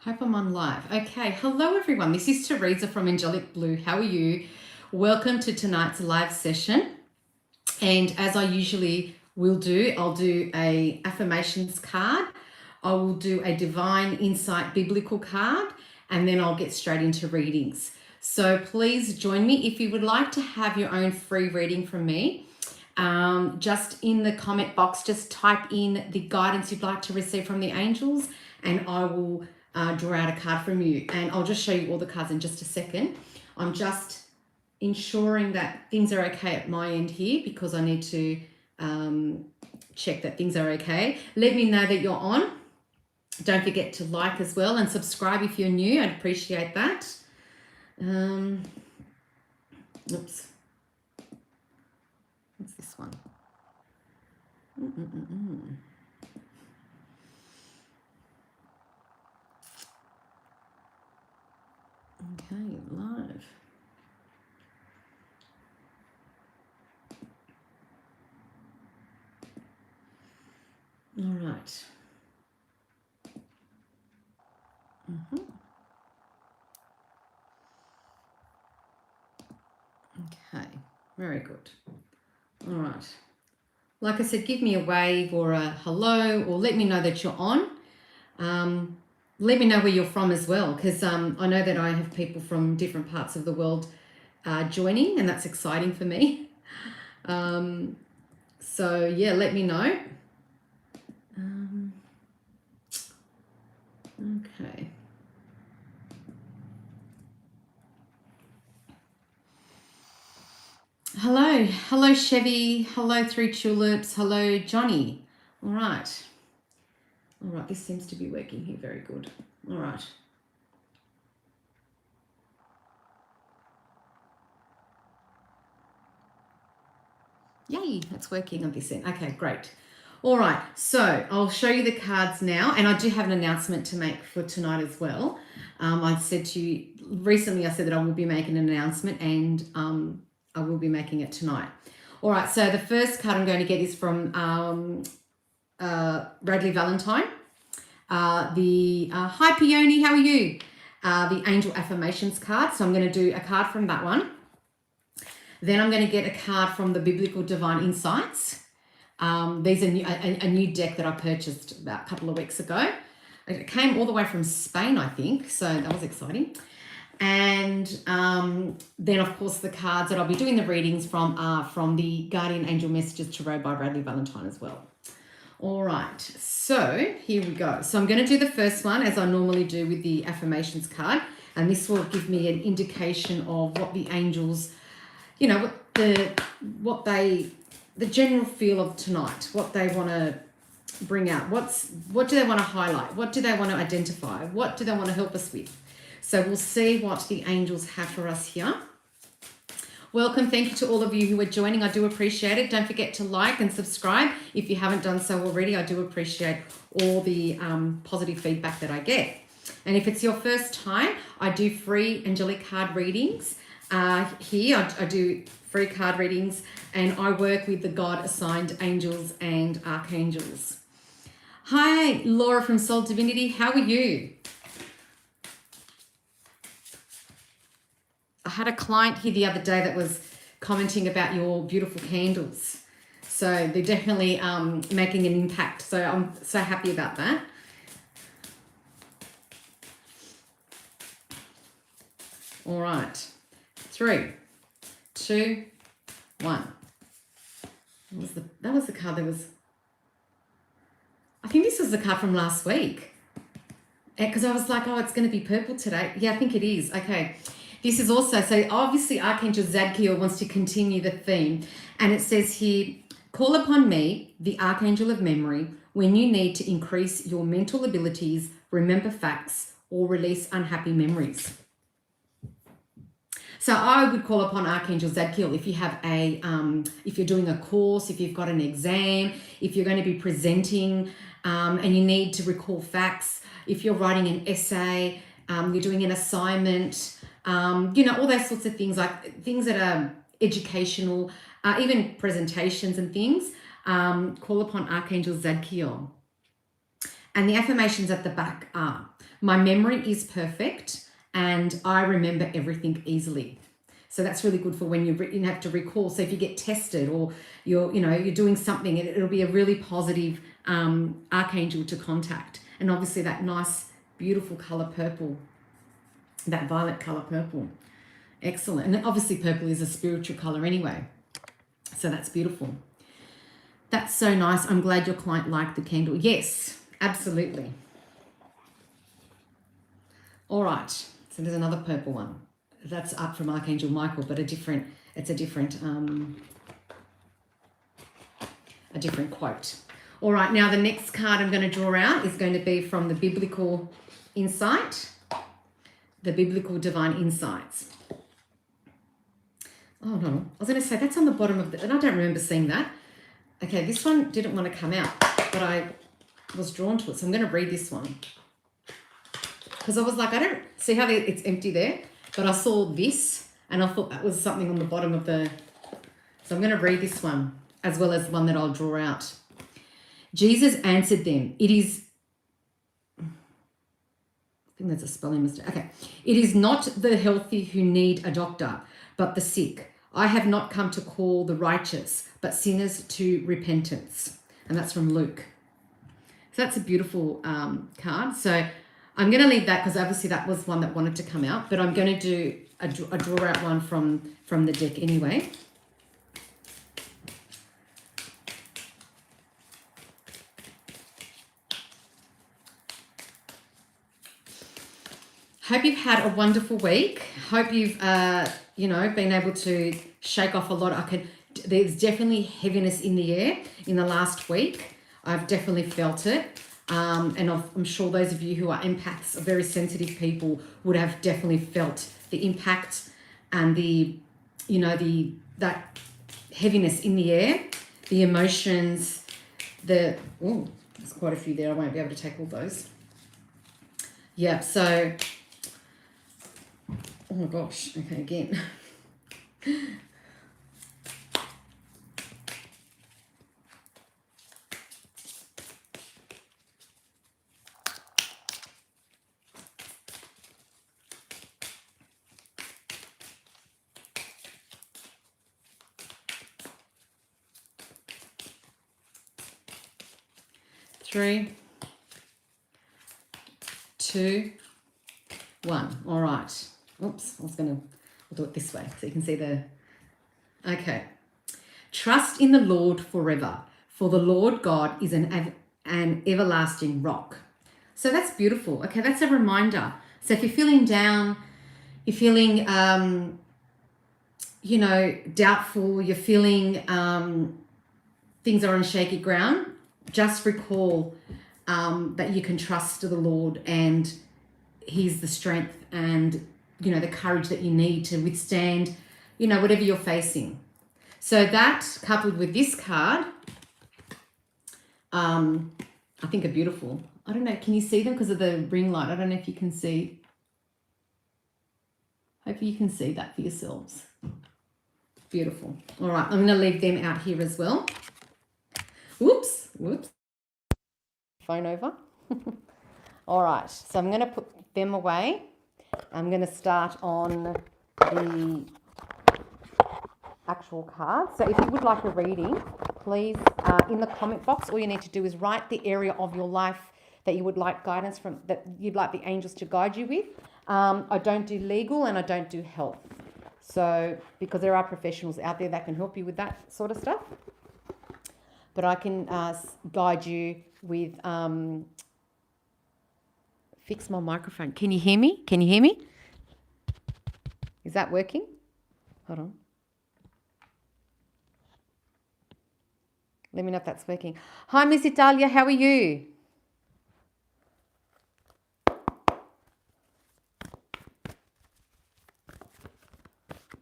Hope I'm on live. Okay, hello everyone. This is Teresa from Angelic Blue. How are you? Welcome to tonight's live session. And as I usually will do, I'll do a affirmations card. I will do a divine insight biblical card, and then I'll get straight into readings. So please join me. If you would like to have your own free reading from me, just in the comment box, just type in the guidance you'd like to receive from the angels, and I will draw out a card from you. And I'll just show you all the cards in just a second. I'm just ensuring that things are okay at my end here because I need to check that things are okay. Let me know that you're on. Don't forget to like as well and subscribe if you're new. I'd appreciate that. Oops. What's this one? Okay, live. All right. Okay, very good. All right. Like I said, give me a wave or a hello, or let me know that you're on. Let me know where you're from as well, because I know that I have people from different parts of the world joining, and that's exciting for me. So yeah, let me know. Okay. Hello Chevy, hello Three Tulips, hello Johnny. All right, this seems to be working here, very good. All right. Yay, that's working on this end. Okay, great. All right, so I'll show you the cards now, and I do have an announcement to make for tonight as well. I said to you recently, I said that I will be making an announcement, and I will be making it tonight. All right, so the first card I'm going to get is from Bradley Valentine. Hi Peony, how are you? The Angel Affirmations card. So I'm going to do a card from that one. Then I'm going to get a card from the Biblical Divine Insights. These are a new deck that I purchased about a couple of weeks ago. It came all the way from Spain, I think, so that was exciting. And then, of course, the cards that I'll be doing the readings from are from the Guardian Angel Messages Tarot by Bradley Valentine as well. All right, so here we go. So I'm going to do the first one as I normally do with the affirmations card, and this will give me an indication of what the angels, you know, what the general feel of tonight, what they want to bring out, what do they want to highlight, what do they want to identify, what do they want to help us with. So we'll see what the angels have for us here. Welcome, thank you to all of you who are joining. I do appreciate it. Don't forget to like and subscribe if you haven't done so already. I do appreciate all the positive feedback that I get. And if it's your first time, I do free angelic card readings. Here I do free card readings, and I work with the God-assigned angels and archangels. Hi, Laura from Soul Divinity. How are you? I had a client here the other day that was commenting about your beautiful candles. So they're definitely making an impact. So I'm so happy about that. All right. 3, 2, 1. That was the card that was... I think this was the card from last week. Because I was like, oh, it's going to be purple today. Yeah, I think it is. Okay. This is also, so obviously Archangel Zadkiel wants to continue the theme. And it says here, call upon me, the Archangel of Memory, when you need to increase your mental abilities, remember facts, or release unhappy memories. So I would call upon Archangel Zadkiel if you have if you're doing a course, if you've got an exam, if you're going to be presenting and you need to recall facts, if you're writing an essay, you're doing an assignment, you know, all those sorts of things, like things that are educational, even presentations and things, call upon Archangel Zadkiel. And the affirmations at the back are, My memory is perfect and I remember everything easily. So that's really good for when you have to recall. So if you get tested or you're doing something, it'll be a really positive archangel to contact. And obviously that nice, beautiful color purple, that violet color purple. Excellent. And obviously purple is a spiritual color anyway. So that's beautiful. That's so nice. I'm glad your client liked the candle. Yes, absolutely. All right. So there's another purple one. That's up from Archangel Michael, but it's a different quote. All right, now the next card I'm going to draw out is going to be from the Biblical Insight, the Biblical Divine Insights. Oh no, I was going to say that's on the bottom of and I don't remember seeing that. Okay, this one didn't want to come out, but I was drawn to it, so I'm going to read this one. Because I was like, I don't see how it's empty there. But I saw this and I thought that was something on the bottom of the... So I'm going to read this one as well as one that I'll draw out. Jesus answered them. It is... I think that's a spelling mistake. Okay. It is not the healthy who need a doctor, but the sick. I have not come to call the righteous, but sinners to repentance. And that's from Luke. So that's a beautiful card. So... I'm going to leave that because obviously that was one that wanted to come out, but I'm going to do a draw out one from the deck anyway. Hope you've had a wonderful week. Hope you've, been able to shake off a lot. There's definitely heaviness in the air in the last week. I've definitely felt it. And I'm sure those of you who are empaths, very sensitive people, would have definitely felt the impact and that heaviness in the air, the emotions, there's quite a few there. I won't be able to take all those. Yeah, so, oh my gosh, okay, again. Three, two, one. All right. Oops, I'll do it this way so you can see okay. Trust in the Lord forever, for the Lord God is an everlasting rock. So that's beautiful. Okay, that's a reminder. So if you're feeling down, you're feeling, doubtful, you're feeling things are on shaky ground, just recall that you can trust the Lord and He's the strength and, the courage that you need to withstand, whatever you're facing. So that coupled with this card, I think are beautiful. I don't know, can you see them because of the ring light? I don't know if you can see. Hopefully you can see that for yourselves. Beautiful. All right, I'm going to leave them out here as well. Whoops. Phone over. All right, so I'm going to put them away. I'm going to start on the actual cards. So if you would like a reading, please, in the comment box, all you need to do is write the area of your life that you would like guidance from, that you'd like the angels to guide you with. I don't do legal and I don't do health. So, because there are professionals out there that can help you with that sort of stuff. But I can guide you with, fix my microphone. Can you hear me? Is that working? Hold on. Let me know if that's working. Hi, Miss Italia, how are you?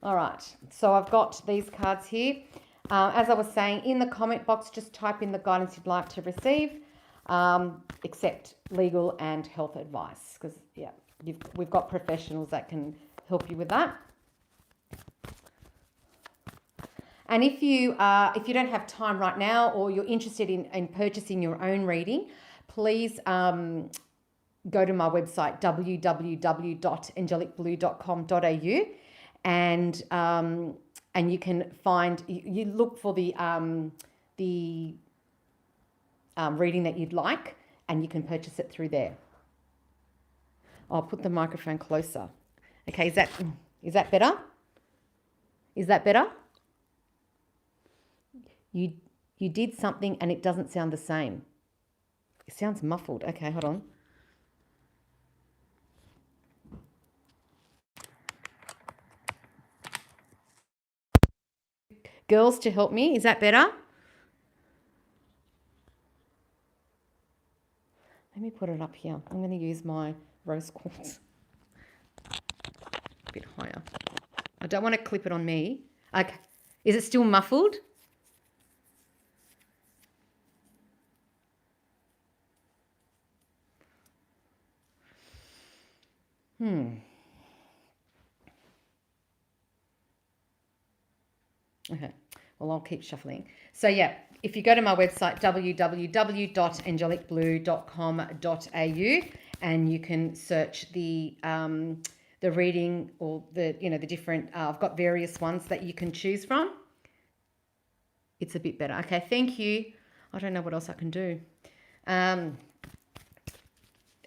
All right, so I've got these cards here. As I was saying, in the comment box, just type in the guidance you'd like to receive, except legal and health advice, because we've got professionals that can help you with that. And if you don't have time right now, or you're interested in purchasing your own reading, please go to my website, www.angelicblue.com.au, and you can find, you look for the reading that you'd like, and you can purchase it through there. I'll put the microphone closer. Okay, is that better? Is that better? You did something and it doesn't sound the same. It sounds muffled. Okay, hold on. Girls to help me. Is that better? Let me put it up here. I'm going to use my rose quartz. A bit higher. I don't want to clip it on me. Okay. Is it still muffled? Okay. Well, I'll keep shuffling. So yeah, if you go to my website, www.angelicblue.com.au, and you can search the reading, or the different, I've got various ones that you can choose from. It's a bit better. Okay, thank you. I don't know what else I can do. And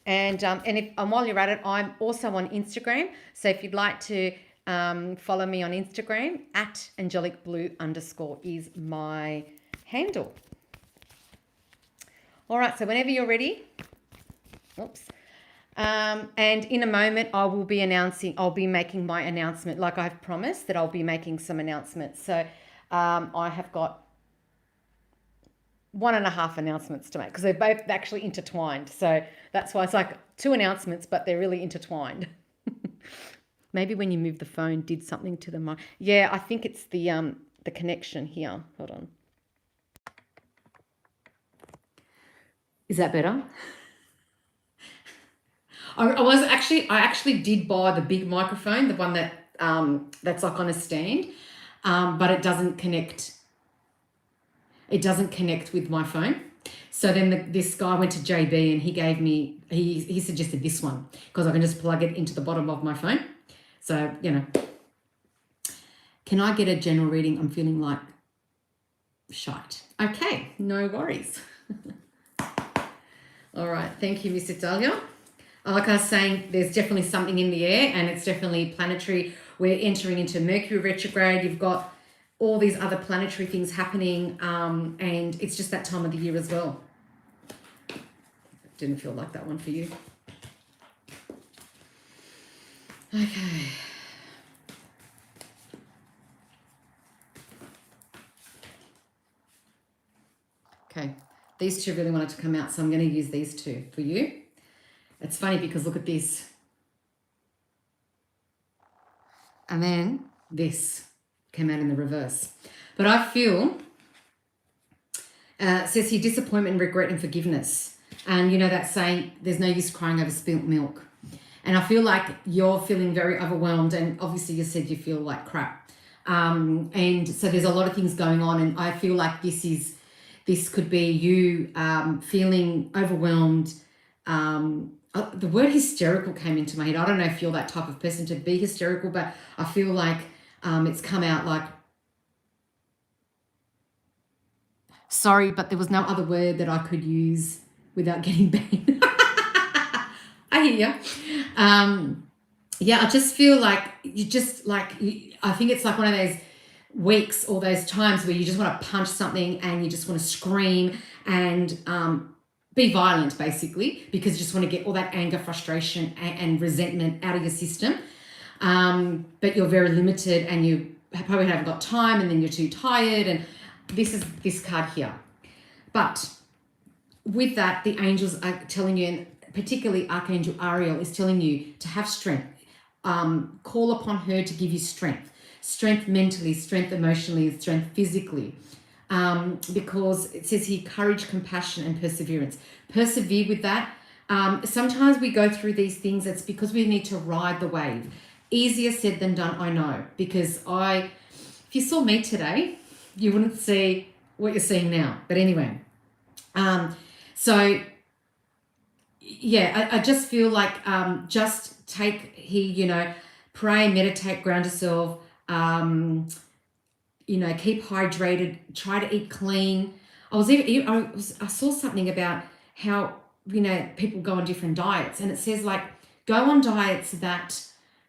while you're at it, I'm also on Instagram. So if you'd like to follow me on Instagram, @angelicblue_ is my handle. All right, so whenever you're ready. Oops. And in a moment, I'll be making my announcement, like I've promised that I'll be making some announcements. So I have got 1.5 announcements to make, because they're both actually intertwined. So that's why it's like 2 announcements, but they're really intertwined. Maybe when you move the phone, did something to the mic. Yeah, I think it's the connection here. Hold on. Is that better? I actually did buy the big microphone, the one that that's like on a stand, but it doesn't connect. It doesn't connect with my phone. So then this guy went to JB and he suggested this one, because I can just plug it into the bottom of my phone. So, can I get a general reading? I'm feeling like shite. Okay, no worries. All right, thank you, Mr. Dahlia. Like I was saying, there's definitely something in the air, and it's definitely planetary. We're entering into Mercury retrograde. You've got all these other planetary things happening, and it's just that time of the year as well. Didn't feel like that one for you. Okay. Okay, these two really wanted to come out, so I'm going to use these two for you. It's funny because look at this. And then this came out in the reverse. But I feel, it says here, disappointment, regret, and forgiveness. And you know that saying, there's no use crying over spilt milk. And I feel like you're feeling very overwhelmed, and obviously you said you feel like crap. And so there's a lot of things going on, and I feel like this could be you feeling overwhelmed. The word hysterical came into my head. I don't know if you're that type of person to be hysterical, but I feel like it's come out like, sorry, but there was no other word that I could use without getting banned. I hear you. Yeah, I just feel like I think it's like one of those weeks or those times where you just want to punch something and you just want to scream and be violent, basically, because you just want to get all that anger, frustration, and resentment out of your system. But you're very limited, and you probably haven't got time, and then you're too tired, and this is this card here. But with that, the angels are telling you, and particularly Archangel Ariel is telling you to have strength. Call upon her to give you strength. Strength mentally, strength emotionally, strength physically. Because it says here, courage, compassion, and perseverance. Persevere with that. Sometimes we go through these things, it's because we need to ride the wave. Easier said than done, I know. Because if you saw me today, you wouldn't see what you're seeing now. But anyway, so yeah, I just feel like just take here, pray, meditate, ground yourself, keep hydrated, try to eat clean. I saw something about how, people go on different diets, and it says like, go on diets that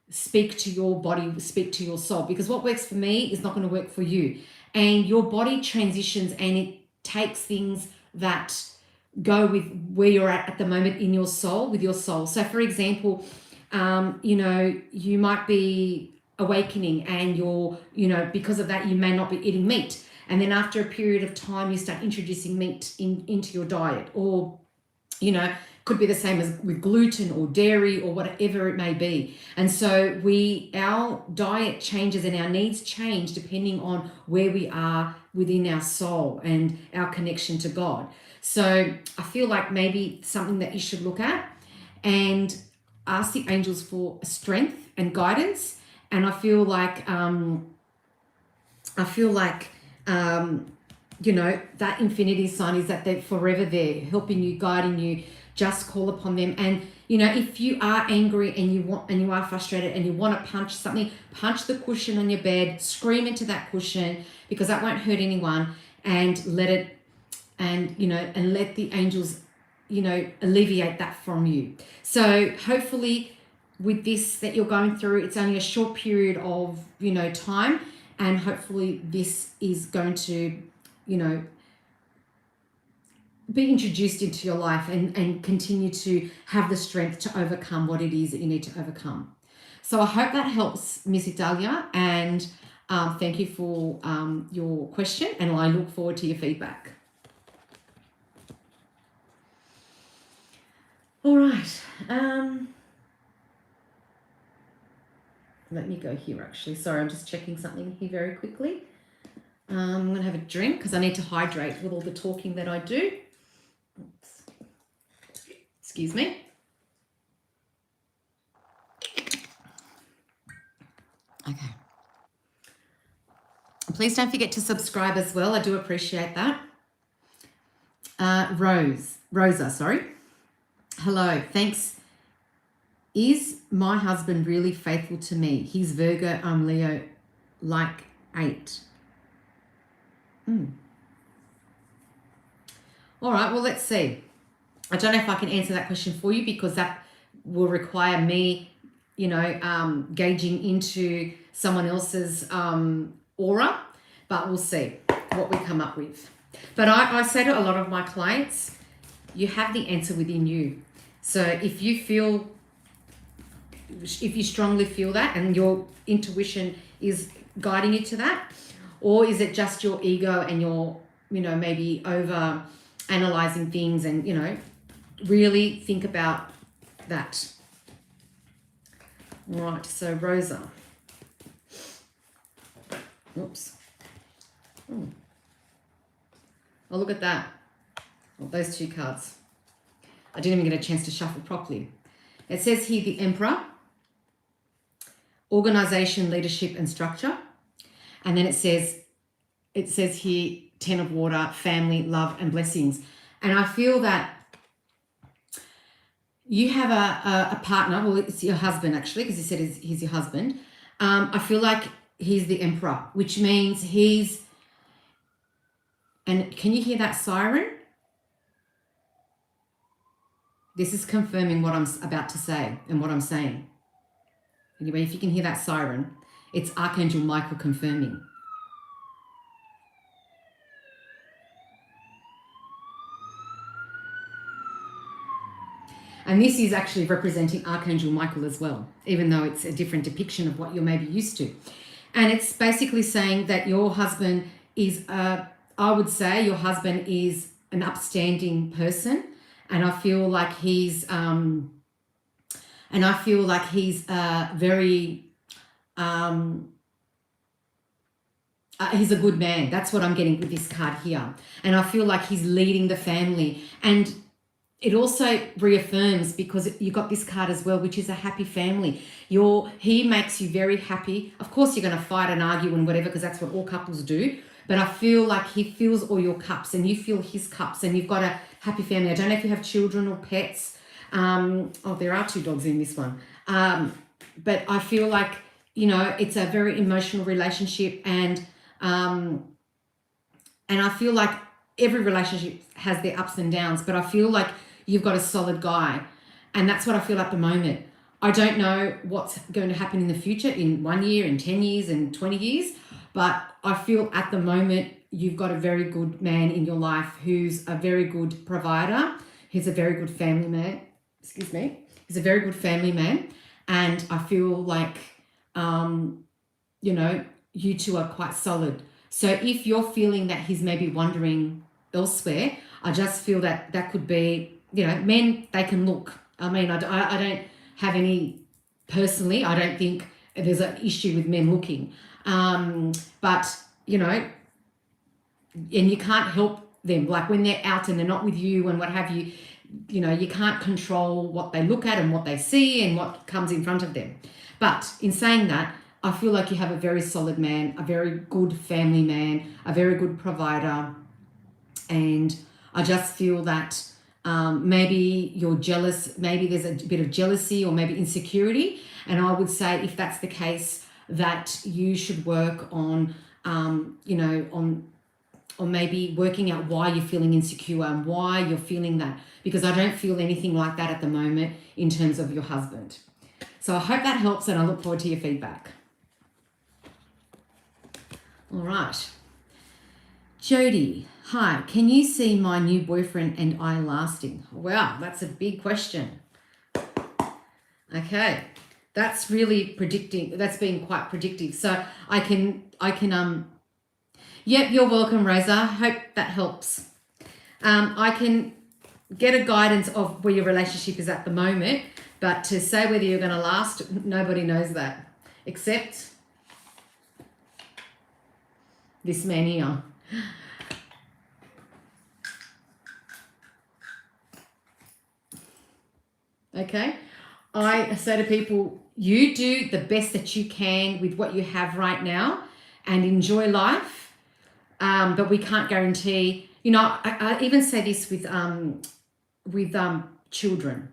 speak to your body, speak to your soul, because what works for me is not going to work for you. And your body transitions and it takes things that go with where you're at the moment in your soul, with your soul. So for example, you might be awakening and because of that, you may not be eating meat. And then after a period of time, you start introducing meat into your diet, or, could be the same as with gluten or dairy or whatever it may be. And so our diet changes and our needs change depending on where we are within our soul and our connection to God. So I feel like maybe something that you should look at and ask the angels for strength and guidance. And I feel like that infinity sign is that they're forever there, helping you, guiding you. Just call upon them. And if you are angry and you are frustrated and you want to punch something, punch the cushion on your bed, scream into that cushion, because that won't hurt anyone, and let it, and let the angels alleviate that from you. So hopefully with this that you're going through, it's only a short period of time, and hopefully this is going to be introduced into your life and continue to have the strength to overcome what it is that you need to overcome. So I hope that helps, Miss Italia, and thank you for your question, and I look forward to your feedback. All right. Let me go here, actually. Sorry, I'm just checking something here very quickly. I'm going to have a drink because I need to hydrate with all the talking that I do. Oops. Excuse me. Okay. Please don't forget to subscribe as well. I do appreciate that. Rosa, sorry. Hello, thanks. Is my husband really faithful to me? He's Virgo, I'm Leo, like 8. All right, well, let's see. I don't know if I can answer that question for you, because that will require me, gauging into someone else's aura, but we'll see what we come up with. But I say to a lot of my clients, you have the answer within you. So if you strongly feel that and your intuition is guiding you to that, or is it just your ego and you're, maybe over analyzing things, and, really think about that. Right, so Rosa. Oops. Oh, look at that. Oh, those 2 cards. I didn't even get a chance to shuffle properly. It says here the Emperor, organization, leadership, and structure. And then it says here 10 of water, family, love, and blessings. And I feel that you have a partner, well, it's your husband actually, because he said he's your husband. I feel like he's the Emperor, which means and can you hear that siren? This is confirming what I'm about to say and what I'm saying. Anyway, if you can hear that siren, it's Archangel Michael confirming. And this is actually representing Archangel Michael as well, even though it's a different depiction of what you're maybe used to. And it's basically saying that your husband is, I would say your husband is an upstanding person. And I feel like he's, very, he's a good man. That's what I'm getting with this card here. And I feel like he's leading the family. And it also reaffirms, because you got this card as well, which is a happy family. He makes you very happy. Of course, you're going to fight and argue and whatever, because that's what all couples do. But I feel like he fills all your cups and you fill his cups, and you've got a happy family. I don't know if you have children or pets, There are 2 dogs in this one. But I feel like, you know, it's a very emotional relationship, and I feel like every relationship has their ups and downs, but I feel like you've got a solid guy, and that's what I feel at the moment. I don't know what's going to happen in the future, in 1 year, in 10 years, in 20 years, but I feel at the moment you've got a very good man in your life who's a very good provider. He's a very good family man. Excuse me. He's a very good family man. And I feel like, you know, you two are quite solid. So if you're feeling that he's maybe wandering elsewhere, I just feel that that could be, you know, men, they can look. I mean, I don't have any, personally, I don't think there's an issue with men looking. But, you know, and you can't help them. Like when they're out and they're not with you and what have you, you know, you can't control what they look at and what they see and what comes in front of them. But in saying that, I feel like you have a very solid man, a very good family man, a very good provider. And I just feel that maybe you're jealous, maybe there's a bit of jealousy or maybe insecurity. And I would say if that's the case, that you should work on, you know, on maybe working out why you're feeling insecure and why you're feeling that, because I don't feel anything like that at the moment in terms of your husband. So I hope that helps, and I look forward to your feedback. All right. Jody, hi, can you see my new boyfriend and I lasting? Wow, that's a big question. Okay, that's really predicting, that's being quite predictive. So I can, yep, you're welcome, Rosa. Hope that helps. I can get a guidance of where your relationship is at the moment, but to say whether you're going to last, nobody knows that except this man here. Okay, I say to people, you do the best that you can with what you have right now and enjoy life, but we can't guarantee, you know, I even say this with children.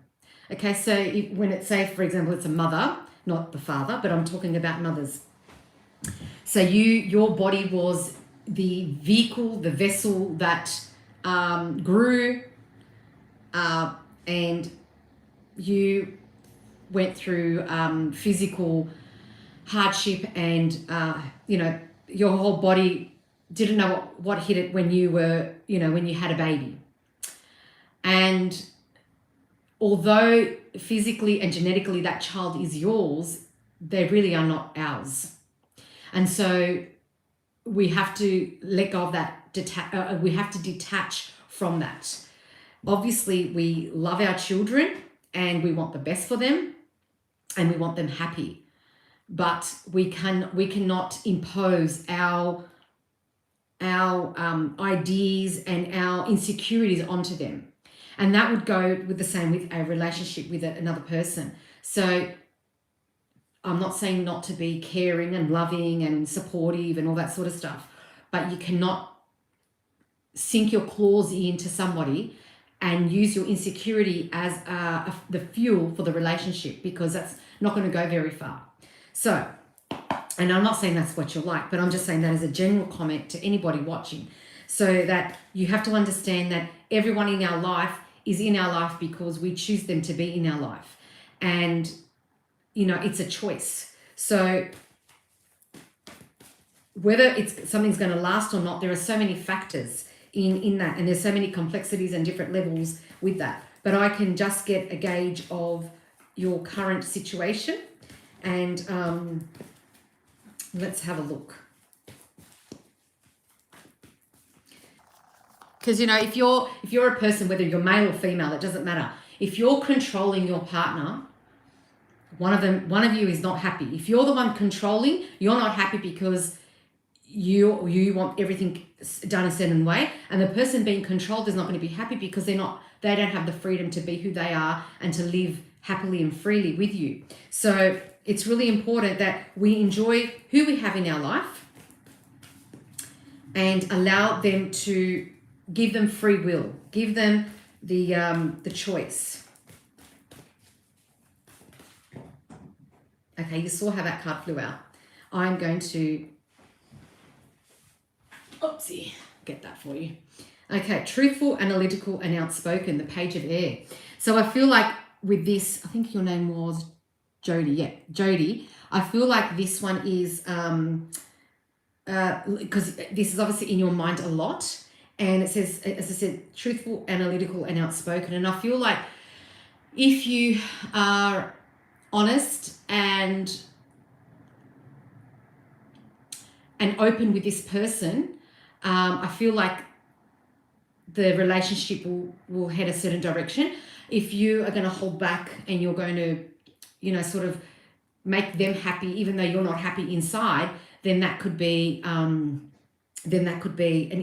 Okay, so when it's, say, for example, it's a mother, not the father, but I'm talking about mothers. So your body was the vehicle, the vessel that grew, and you went through physical hardship, and you know, your whole body didn't know what hit it when you were, you know, when you had a baby. And although physically and genetically that child is yours, they really are not ours. And so we have to let go of that, we have to detach from that. Obviously, we love our children and we want the best for them and we want them happy. But we cannot impose our ideas and our insecurities onto them. And that would go with the same with a relationship with another person. So I'm not saying not to be caring and loving and supportive and all that sort of stuff, but you cannot sink your claws into somebody and use your insecurity as the fuel for the relationship, because that's not going to go very far. So, and I'm not saying that's what you're like, but I'm just saying that as a general comment to anybody watching, so that you have to understand that everyone in our life is in our life because we choose them to be in our life. And, you know, it's a choice. So whether something's going to last or not, there are so many factors in that, and there's so many complexities and different levels with that. But I can just get a gauge of your current situation, and let's have a look. Because, you know, if you're a person, whether you're male or female, it doesn't matter. If you're controlling your partner, one of you is not happy. If you're the one controlling, you're not happy because you want everything done a certain way, and the person being controlled is not going to be happy because they don't have the freedom to be who they are and to live happily and freely with you. So it's really important that we enjoy who we have in our life and allow them to give them free will, give them the choice. Okay, you saw how that card flew out. I'm going to, oopsie, get that for you. Okay, truthful, analytical, and outspoken, the Page of Air. So I feel like with this, I think your name was Jody. Yeah, Jody. I feel like this one is, because this is obviously in your mind a lot. And it says, as I said, truthful, analytical, and outspoken. And I feel like if you are honest and open with this person, I feel like the relationship will head a certain direction. If you are going to hold back and you're going to, you know, sort of make them happy, even though you're not happy inside, then that could be an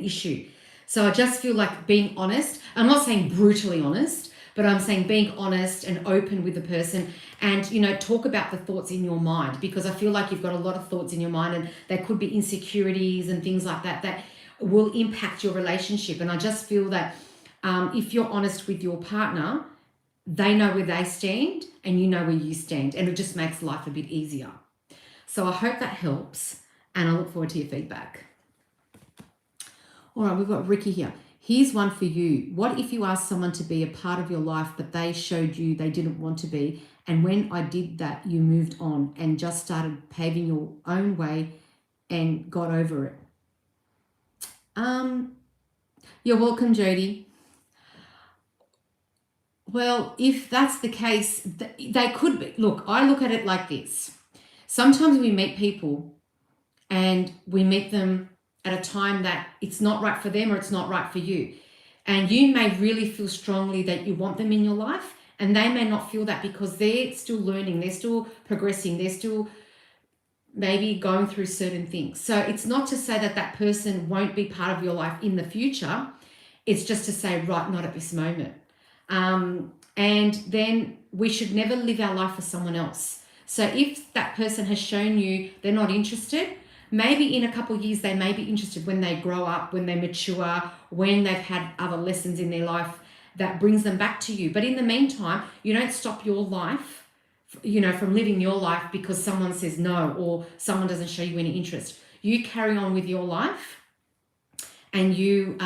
issue. So I just feel like being honest. I'm not saying brutally honest, but I'm saying being honest and open with the person, and, you know, talk about the thoughts in your mind, because I feel like you've got a lot of thoughts in your mind, and there could be insecurities and things like that that will impact your relationship. And I just feel that if you're honest with your partner, they know where they stand and you know where you stand, and it just makes life a bit easier. So I hope that helps, and I look forward to your feedback. All right, we've got Ricky here. Here's one for you. What if you asked someone to be a part of your life, but they showed you they didn't want to be? And when I did that, you moved on and just started paving your own way and got over it. You're welcome, Jody. Well, if that's the case, they could be. Look, I look at it like this. Sometimes we meet people and we meet them at a time that it's not right for them or it's not right for you. And you may really feel strongly that you want them in your life, and they may not feel that because they're still learning, they're still progressing, they're still maybe going through certain things. So it's not to say that that person won't be part of your life in the future. It's just to say, right, not at this moment. And then we should never live our life for someone else. So if that person has shown you they're not interested, maybe in a couple of years they may be interested when they grow up, when they mature, when they've had other lessons in their life that brings them back to you. But in the meantime, you don't stop your life, you know, from living your life because someone says no or someone doesn't show you any interest. You carry on with your life, and you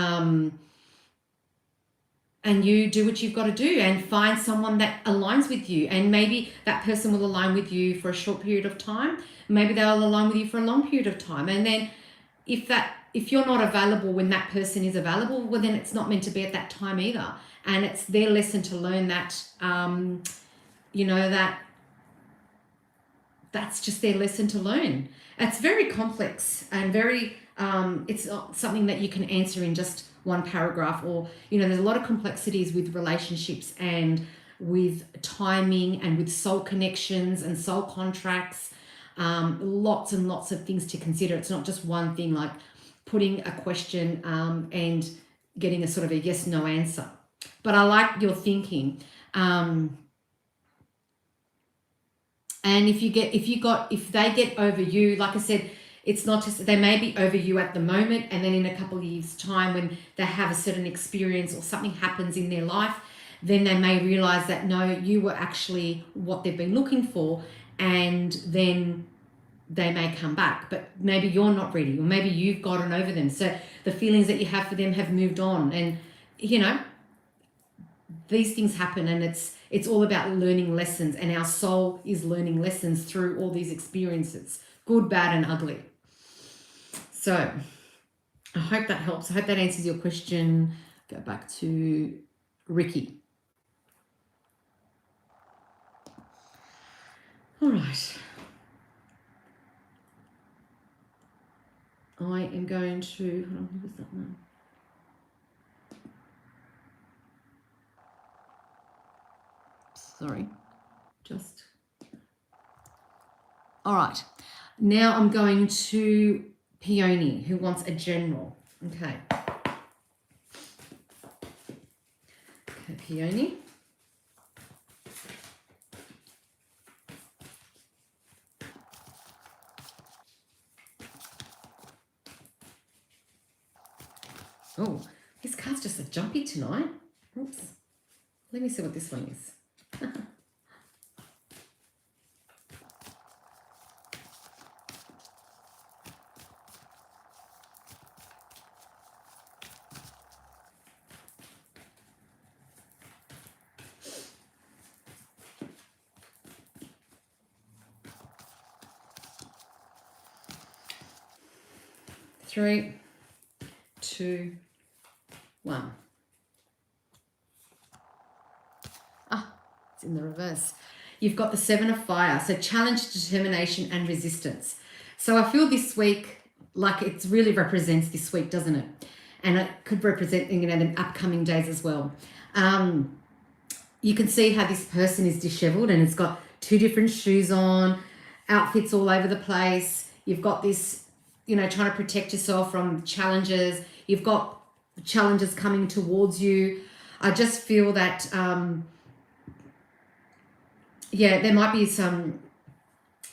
do what you've got to do and find someone that aligns with you. And maybe that person will align with you for a short period of time. Maybe they'll align with you for a long period of time. And then if you're not available when that person is available, well, then it's not meant to be at that time either. And it's their lesson to learn that, you know, that's just their lesson to learn. It's very complex and very, it's not something that you can answer in just one paragraph, or, you know, there's a lot of complexities with relationships and with timing and with soul connections and soul contracts. Lots and lots of things to consider. It's not just one thing, like putting a question and getting a sort of a yes no answer. But I like your thinking. And if they get over you, like I said, it's not just, they may be over you at the moment, and then in a couple of years' time when they have a certain experience or something happens in their life, then they may realize that no, you were actually what they've been looking for, and then they may come back. But maybe you're not ready, or maybe you've gotten over them. So the feelings that you have for them have moved on, and, you know, these things happen, and it's all about learning lessons, and our soul is learning lessons through all these experiences, good, bad, and ugly. So I hope that helps. I hope that answers your question. Go back to Ricky. All right. I am going to, hold on, who was that one? Sorry, just, all right. Now I'm going to Peony, who wants a general. Okay. Okay, Peony. Oh, this card's just a jumpy tonight. Oops. Let me see what this one is. 3, 2, 1. It's in the reverse. You've got the 7 of fire. So challenge, determination, and resistance. So I feel this week like it really represents this week, doesn't it? And it could represent, you know, the upcoming days as well. You can see how this person is disheveled and it's got 2 different shoes on, outfits all over the place. You've got this, you know, trying to protect yourself from challenges. You've got challenges coming towards you. I just feel that, there might be some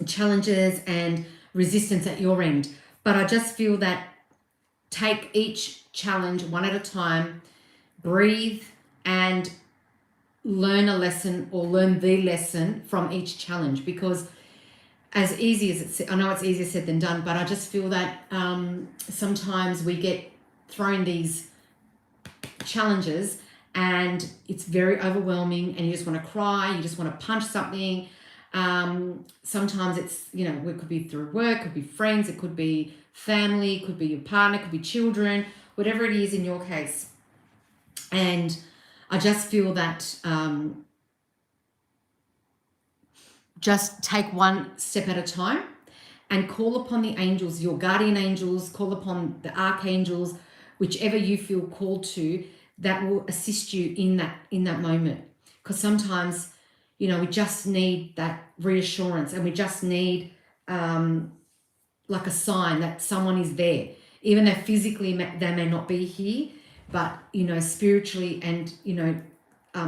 challenges and resistance at your end. But I just feel that take each challenge one at a time, breathe, and learn a lesson or learn the lesson from each challenge, because as easy as it's, I know it's easier said than done, but I just feel that sometimes we get thrown these challenges and it's very overwhelming and you just want to cry, you just want to punch something. Sometimes it's, you know, it could be through work, it could be friends, it could be family, it could be your partner, it could be children, whatever it is in your case. And I just feel that just take one step at a time and call upon the angels, your guardian angels, call upon the archangels, whichever you feel called to, that will assist you in that moment. Because sometimes, you know, we just need that reassurance and we just need like a sign that someone is there, even though physically they may not be here, but, you know, spiritually and, you know,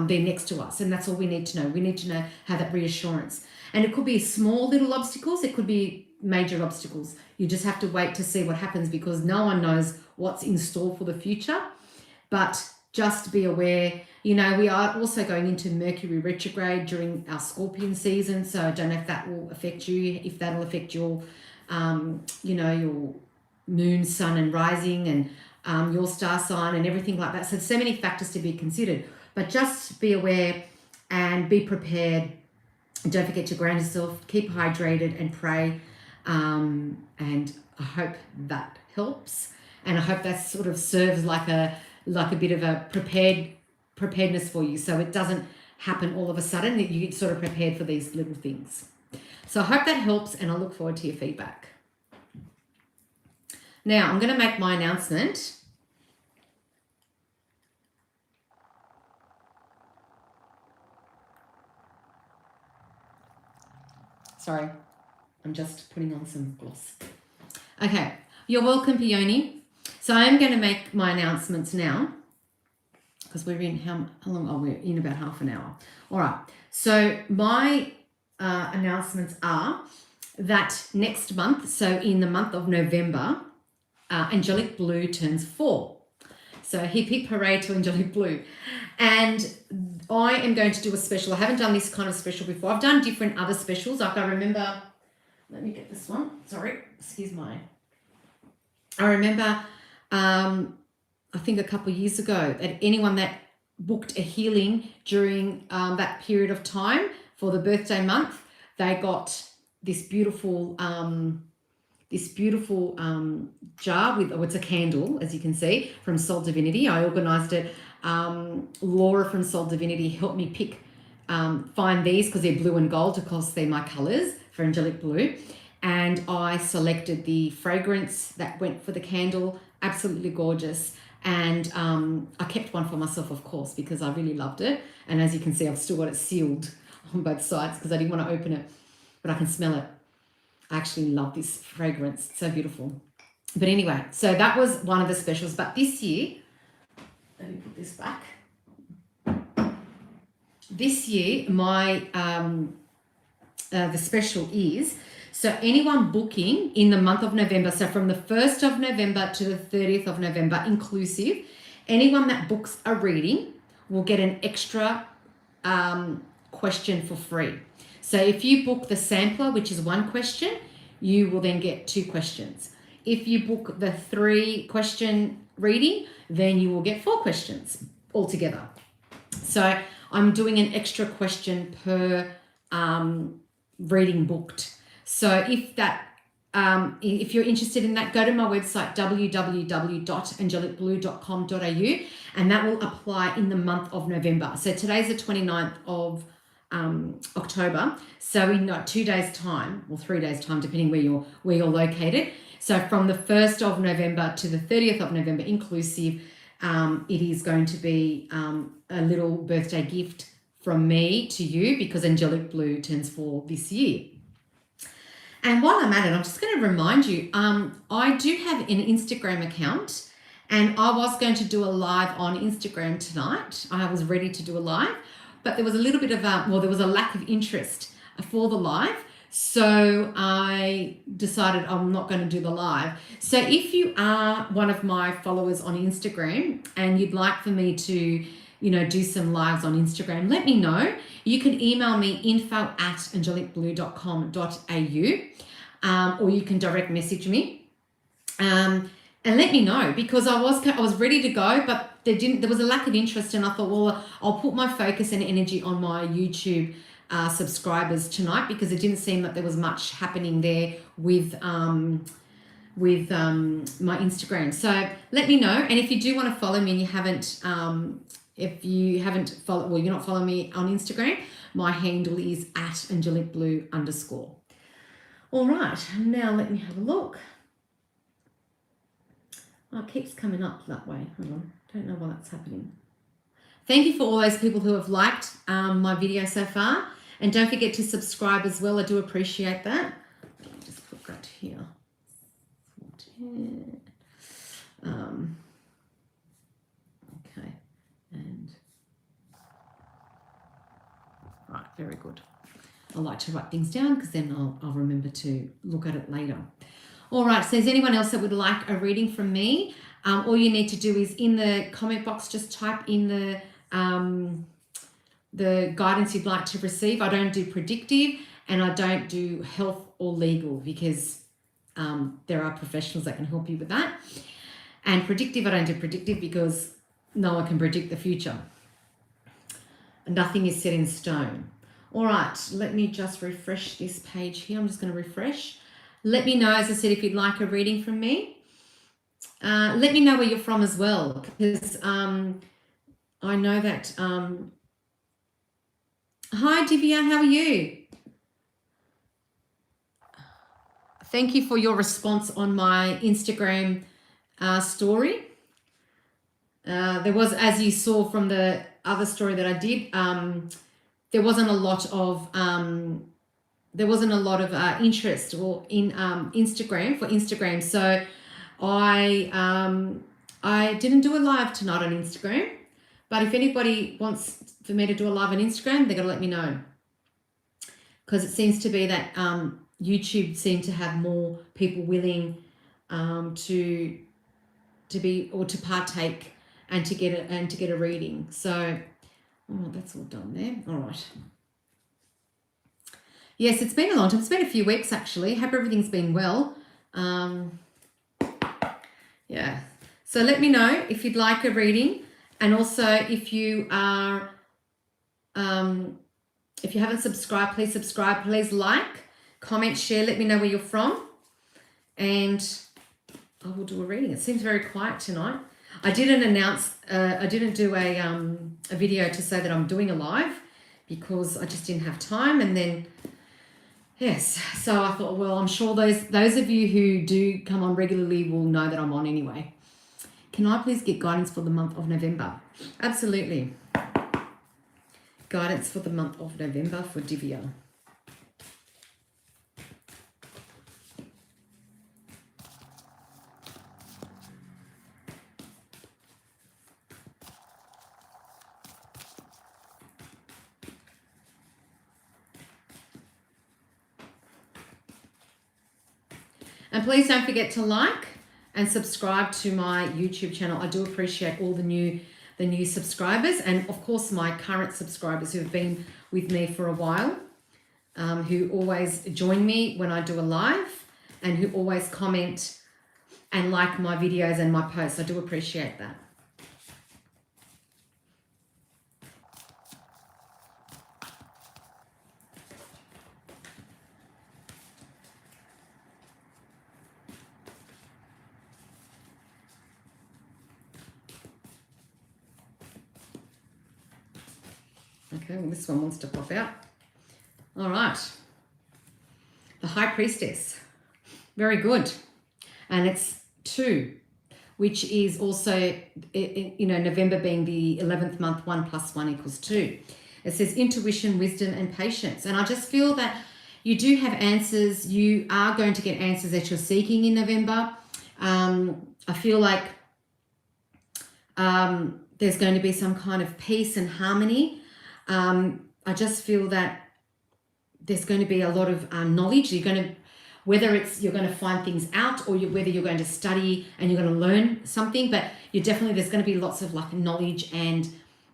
they're next to us. And that's all we need to know. We need to know, have that reassurance. And it could be small little obstacles. It could be major obstacles. You just have to wait to see what happens, because no one knows what's in store for the future. But just be aware, you know, we are also going into Mercury retrograde during our Scorpion season. So I don't know if that will affect you, if that'll affect your, you know, your moon, sun and rising and your star sign and everything like that. So many factors to be considered, but just be aware and be prepared. Don't forget to ground yourself, keep hydrated and pray. And I hope that helps. And I hope that sort of serves like a bit of a preparedness for you, so it doesn't happen all of a sudden, that you get sort of prepared for these little things. So I hope that helps, and I look forward to your feedback. Now I'm going to make my announcement. Sorry, I'm just putting on some gloss. Okay, you're welcome, Peony. So I am going to make my announcements now, because we're in how long? Oh, we're in about half an hour. All right. So my announcements are that next month, so in the month of November, Angelic Blue turns 4. So hip hip hooray to Angelic Blue. And I am going to do a special. I haven't done this kind of special before. I've done different other specials. Like I remember, let me get this one. Sorry, excuse my. I remember, I think a couple of years ago, that anyone that booked a healing during that period of time for the birthday month, they got this beautiful jar with, it's a candle, as you can see, from Soul Divinity. I organised it. Laura from Soul Divinity helped me pick, find these, because they're blue and gold. Of course, they're my colours for Angelic Blue. And I selected the fragrance that went for the candle. Absolutely gorgeous. And I kept one for myself, of course, because I really loved it. And as you can see, I've still got it sealed on both sides because I didn't want to open it, but I can smell it. I actually love this fragrance. It's so beautiful. But anyway, so that was one of the specials. But this year, let me put this back. This year, my the special is, so anyone booking in the month of November, so from the 1st of November to the 30th of November inclusive, anyone that books a reading will get an extra question for free. So if you book the sampler, which is 1 question, you will then get 2 questions. If you book the 3-question reading, then you will get 4 questions altogether. So I'm doing an extra question per reading booked. So if that if you're interested in that, go to my website, www.angelicblue.com.au, and that will apply in the month of November. So today's the 29th of October. So in 2 days' time, or 3 days' time, depending where you're located. So from the 1st of November to the 30th of November inclusive, it is going to be a little birthday gift from me to you, because Angelic Blue turns 4 this year. And while I'm at it, I'm just going to remind you, I do have an Instagram account, and I was going to do a live on Instagram tonight. I was ready to do a live, but there was a little bit of there was a lack of interest for the live. So I decided I'm not going to do the live. So if you are one of my followers on Instagram and you'd like for me to, do some lives on Instagram, let me know. You can email me info@angelicblue.com.au, or you can direct message me, and let me know, because I was ready to go, but there was a lack of interest, and I thought, well, I'll put my focus and energy on my YouTube subscribers tonight, because it didn't seem that there was much happening there with my Instagram. So let me know, and if you do want to follow me and you haven't, you're not following me on Instagram, my handle is @angelicblue_. All right, now let me have a look. Oh, it keeps coming up that way. Hold on, don't know why that's happening. Thank you for all those people who have liked my video so far. And don't forget to subscribe as well. I do appreciate that. Let me just put that here. Okay. And right, very good. I like to write things down, because then I'll remember to look at it later. All right, so is anyone else that would like a reading from me? All you need to do is, in the comment box, just type in the guidance you'd like to receive. I don't do predictive, and I don't do health or legal, because there are professionals that can help you with that. And predictive, I don't do predictive, because no one can predict the future. Nothing is set in stone. All right, let me just refresh this page here. I'm just going to refresh. Let me know, as I said, if you'd like a reading from me. Let me know where you're from as well, because I know that... Hi, Divya, how are you? Thank you for your response on my Instagram story. There was, as you saw from the other story that I did, there wasn't a lot of interest or in Instagram. So I didn't do a live tonight on Instagram. But if anybody wants for me to do a live on Instagram, they've got to let me know. Because it seems to be that YouTube seemed to have more people willing to be, or to partake and to get a reading. So, that's all done there. All right. Yes, it's been a long time. It's been a few weeks, actually. Hope everything's been well. Yeah. So let me know if you'd like a reading. And also, if you are, if you haven't subscribed, please subscribe. Please like, comment, share. Let me know where you're from, and I will do a reading. It seems very quiet tonight. I didn't announce. I didn't do a video to say that I'm doing a live, because I just didn't have time. And then, yes, so I thought, well, I'm sure those of you who do come on regularly will know that I'm on anyway. Can I please get guidance for the month of November? Absolutely. Guidance for the month of November for Divya. And please don't forget to like and subscribe to my YouTube channel. I do appreciate all the new subscribers, and of course my current subscribers who have been with me for a while, who always join me when I do a live, and who always comment and like my videos and my posts. I do appreciate that. Okay, well, this one wants to pop out. All right. The High Priestess. Very good. And it's 2, which is also, November being the 11th month, 1 + 1 = 2. It says intuition, wisdom, and patience. And I just feel that you do have answers. You are going to get answers that you're seeking in November. I feel like there's going to be some kind of peace and harmony. I just feel that there's going to be a lot of knowledge. Whether you're going to find things out, or whether you're going to study and you're going to learn something, but there's going to be lots of like knowledge and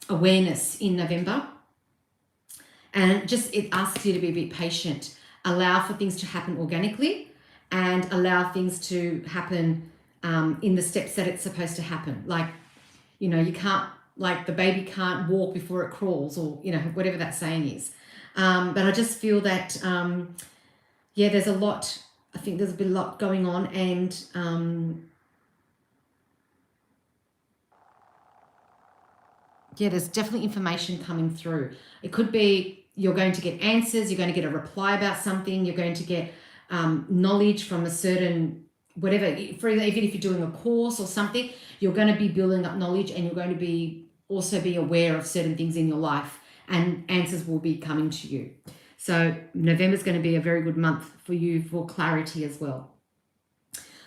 awareness in November. And it asks you to be a bit patient, allow for things to happen organically, and allow things to happen in the steps that it's supposed to happen. Like, you can't, like the baby can't walk before it crawls, or, whatever that saying is. But I just feel that, there's a lot, I think there's a lot going on, and there's definitely information coming through. It could be you're going to get answers, you're going to get a reply about something, you're going to get knowledge from a certain, whatever, even if you're doing a course or something, you're going to be building up knowledge, and you're going to be aware of certain things in your life, and answers will be coming to you. So November is going to be a very good month for you for clarity as well.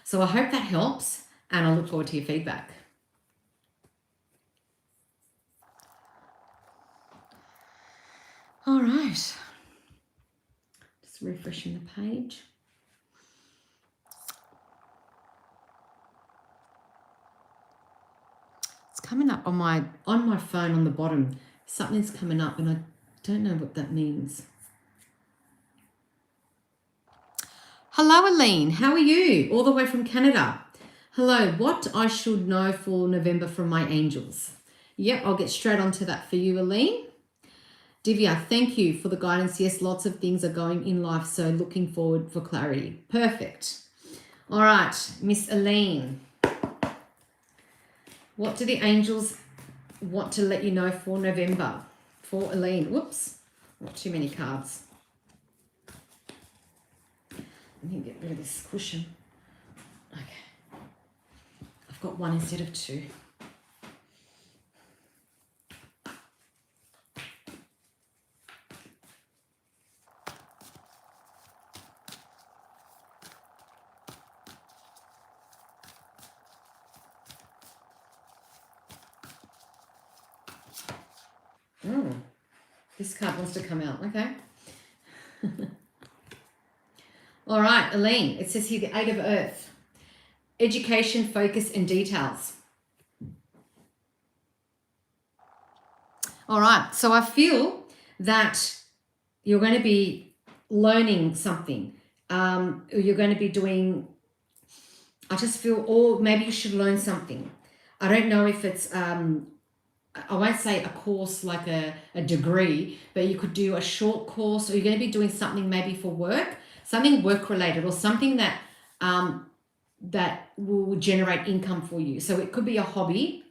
So I hope that helps, and I look forward to your feedback. All right. Just refreshing the page. It's coming up on my phone on the bottom. Something's coming up, and I don't know what that means. Hello, Aline. How are you? All the way from Canada. Hello. What I should know for November from my angels. Yep, I'll get straight onto that for you, Aline. Divya, thank you for the guidance. Yes, lots of things are going in life, so looking forward for clarity. Perfect. All right, Miss Aline. What do the angels want to let you know for November? For Aline. Whoops, not too many cards. Let me get rid of this cushion. Okay. I've got 1 instead of 2. Oh, this card wants to come out. Okay. All right, Aline, it says here the 8 of Earth. Education, focus, and details. All right, so I feel that you're going to be learning something. You're going to be doing, I just feel, or maybe you should learn something. I don't know if it's, I won't say a course like a degree, but you could do a short course, or you're going to be doing something maybe for work, something work related, or something that that will generate income for you. So it could be a hobby,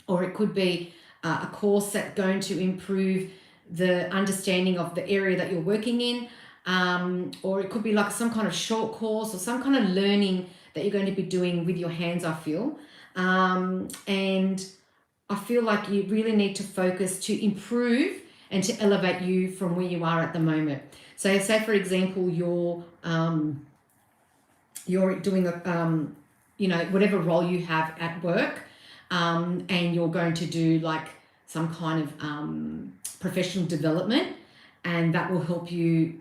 or it could be a course that's going to improve the understanding of the area that you're working in, or it could be like some kind of short course or some kind of learning that you're going to be doing with your hands, I feel. And I feel like you really need to focus to improve and to elevate you from where you are at the moment. So say, for example, you're doing a, whatever role you have at work, and you're going to do like some kind of professional development, and that will help you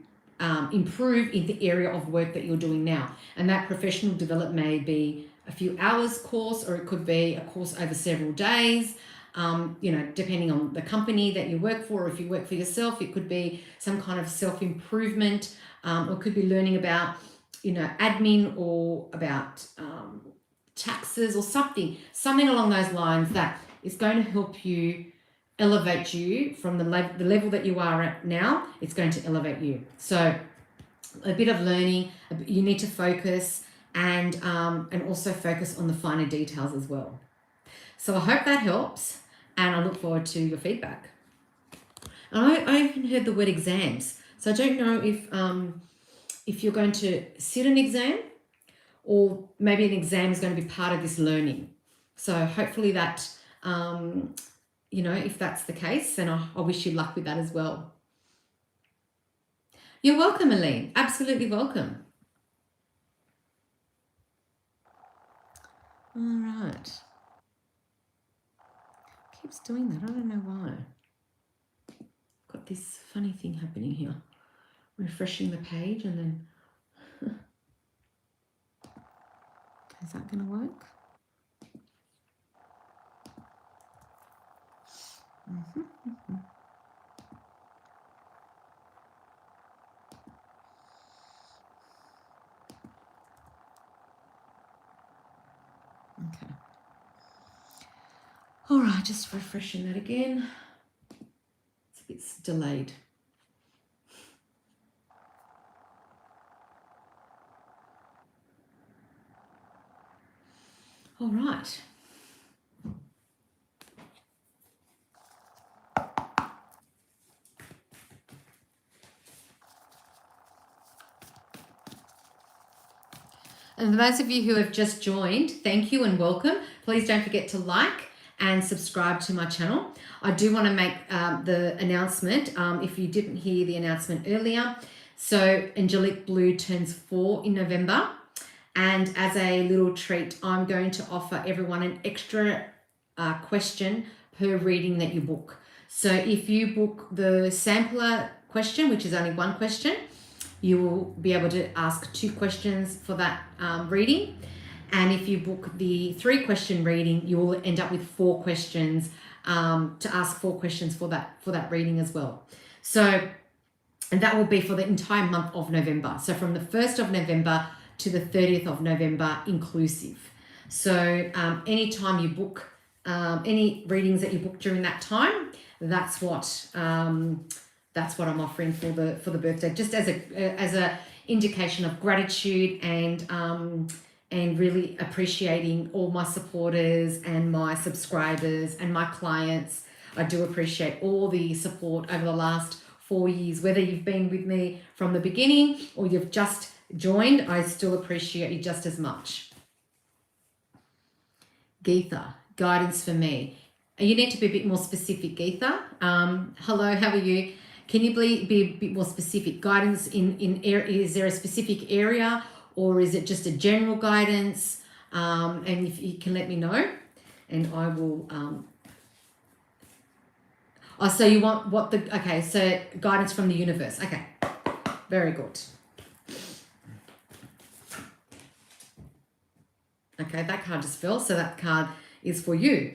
improve in the area of work that you're doing now. And that professional development may be a few hours course, or it could be a course over several days, depending on the company that you work for. Or if you work for yourself, it could be some kind of self-improvement, or it could be learning about, admin, or about taxes, or something along those lines that is going to help you elevate you from the level that you are at now. It's going to elevate you. So a bit of learning, you need to focus, and also focus on the finer details as well. So I hope that helps, and I look forward to your feedback. And I even heard the word exams. So I don't know if you're going to sit an exam, or maybe an exam is going to be part of this learning. So hopefully that, if that's the case, then I wish you luck with that as well. You're welcome, Aline. Absolutely welcome. All right. Keeps doing that. I don't know why. Got this funny thing happening here. Refreshing the page and then... Is that going to work? Okay. All right, just refreshing that again. It's a bit delayed. All right. And for those of you who have just joined, thank you and welcome. Please don't forget to like and subscribe to my channel. I do want to make the announcement, if you didn't hear the announcement earlier. So Angelic Blue turns 4 in November. And as a little treat, I'm going to offer everyone an extra question per reading that you book. So if you book the sampler question, which is only one question, you will be able to ask 2 questions for that reading. And if you book the 3-question reading, you will end up with 4 questions to ask 4 questions for that reading as well. So, and that will be for the entire month of November. So from the 1st of November to the 30th of November inclusive. So anytime you book any readings that you book during that time, that's what I'm offering for the birthday, just as a indication of gratitude and really appreciating all my supporters and my subscribers and my clients. I do appreciate all the support over the last 4 years, whether you've been with me from the beginning or you've just joined. I still appreciate you just as much. Geetha, guidance for me. You need to be a bit more specific, Geetha. Hello, how are you? Can you be a bit more specific? Guidance is there a specific area, or is it just a general guidance? And if you can let me know, and I will. So you want okay, so guidance from the universe. Okay, very good. Okay, that card just fell, so that card is for you.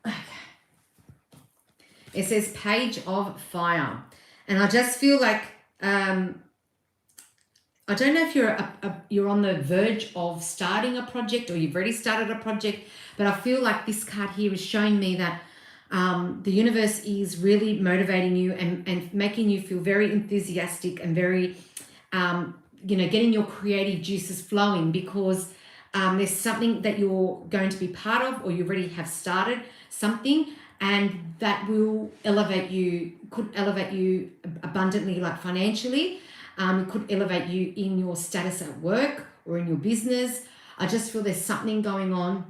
Okay. It says Page of Fire. And I just feel like, I don't know if you're on the verge of starting a project or you've already started a project, but I feel like this card here is showing me that the universe is really motivating you and making you feel very enthusiastic and very, getting your creative juices flowing, because there's something that you're going to be part of, or you already have started something, and that will could elevate you abundantly, like financially. It could elevate you in your status at work or in your business. I just feel there's something going on,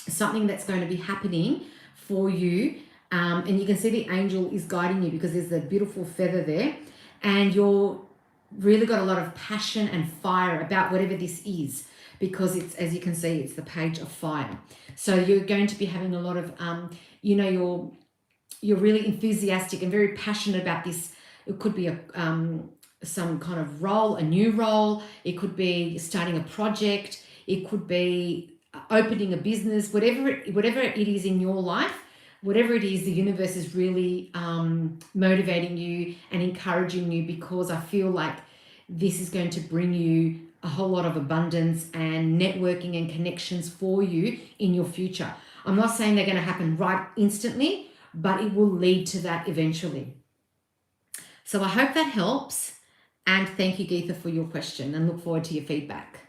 something that's going to be happening for you. And you can see the angel is guiding you because there's a beautiful feather there, and you're really got a lot of passion and fire about whatever this is, because it's, as you can see, it's the Page of Fire. So you're going to be having a lot of, you're really enthusiastic and very passionate about this. It could be some kind of role, a new role. It could be starting a project. It could be opening a business, whatever it is in your life. Whatever it is, the universe is really motivating you and encouraging you, because I feel like this is going to bring you a whole lot of abundance and networking and connections for you in your future. I'm not saying they're going to happen right instantly, but it will lead to that eventually. So I hope that helps. And thank you, Geetha, for your question, and look forward to your feedback.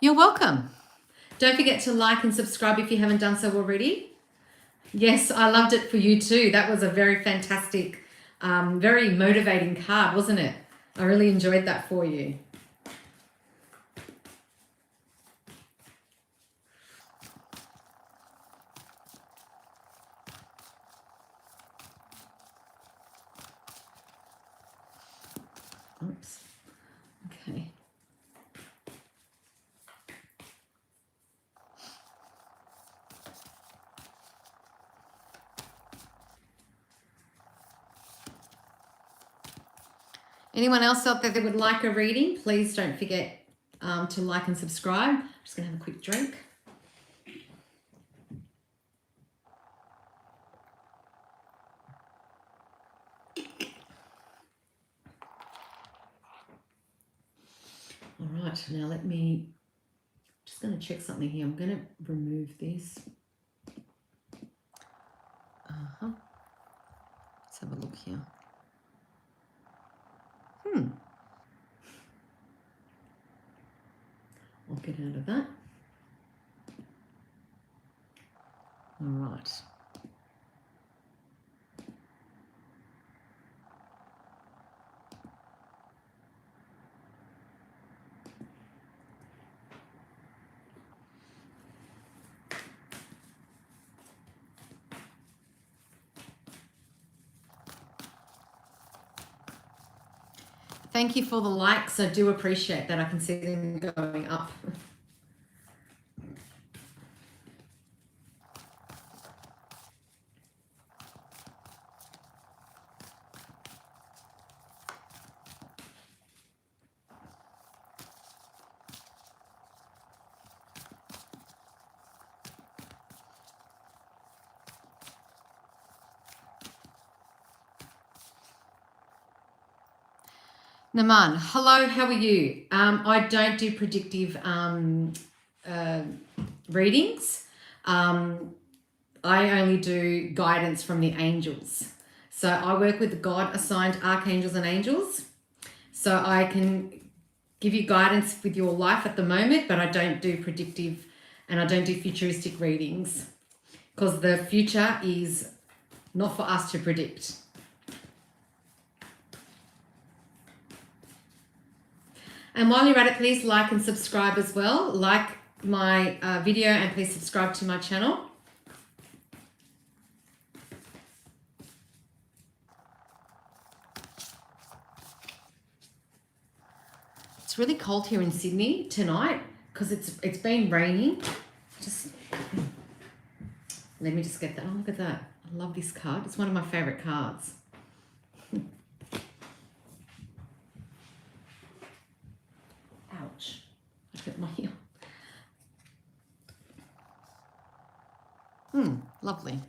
You're welcome. Don't forget to like and subscribe if you haven't done so already. Yes, I loved it for you too. That was a very fantastic, very motivating card, wasn't it? I really enjoyed that for you. Oops. Okay. Anyone else out there that would like a reading, please don't forget to like and subscribe. I'm just going to have a quick drink. All right, now just going to check something here. I'm going to remove this. Let's have a look here. I'll get out of that. All right. Thank you for the likes. I do appreciate that. I can see them going up. Naman, hello, how are you? I don't do predictive readings. I only do guidance from the angels. So I work with God-assigned archangels and angels. So I can give you guidance with your life at the moment, but I don't do predictive and I don't do futuristic readings because the future is not for us to predict. And while you're at it, please like and subscribe as well. Like my video and please subscribe to my channel. It's really cold here in Sydney tonight because it's been raining. Let me just get that. Oh, look at that. I love this card. It's one of my favorite cards. Ouch. I hurt my heel. Lovely.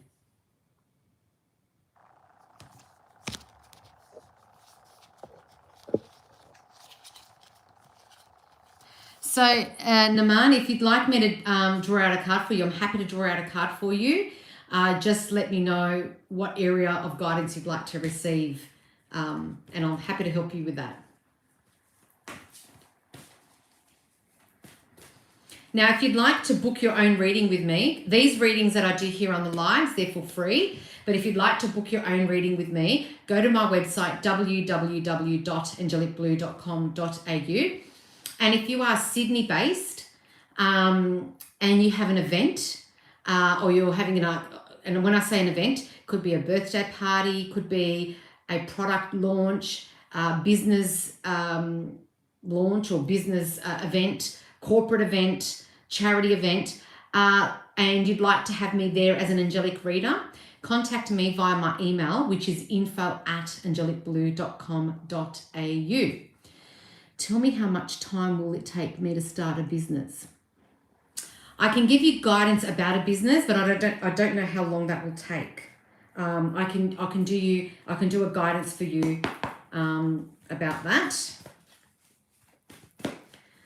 So, Naman, if you'd like me to draw out a card for you, I'm happy to draw out a card for you. Just let me know what area of guidance you'd like to receive, and I'm happy to help you with that. Now, if you'd like to book your own reading with me, these readings that I do here on the lives, they're for free. But if you'd like to book your own reading with me, go to my website, www.angelicblue.com.au. And if you are Sydney based and you have an event or you're having and when I say an event, it could be a birthday party, could be a product launch, business launch or business event, corporate event, charity event, and you'd like to have me there as an angelic reader, contact me via my email, which is info@angelicblue.com.au. Tell me how much time will it take me to start a business? I can give you guidance about a business, but I don't know how long that will take. I can do a guidance for you about that.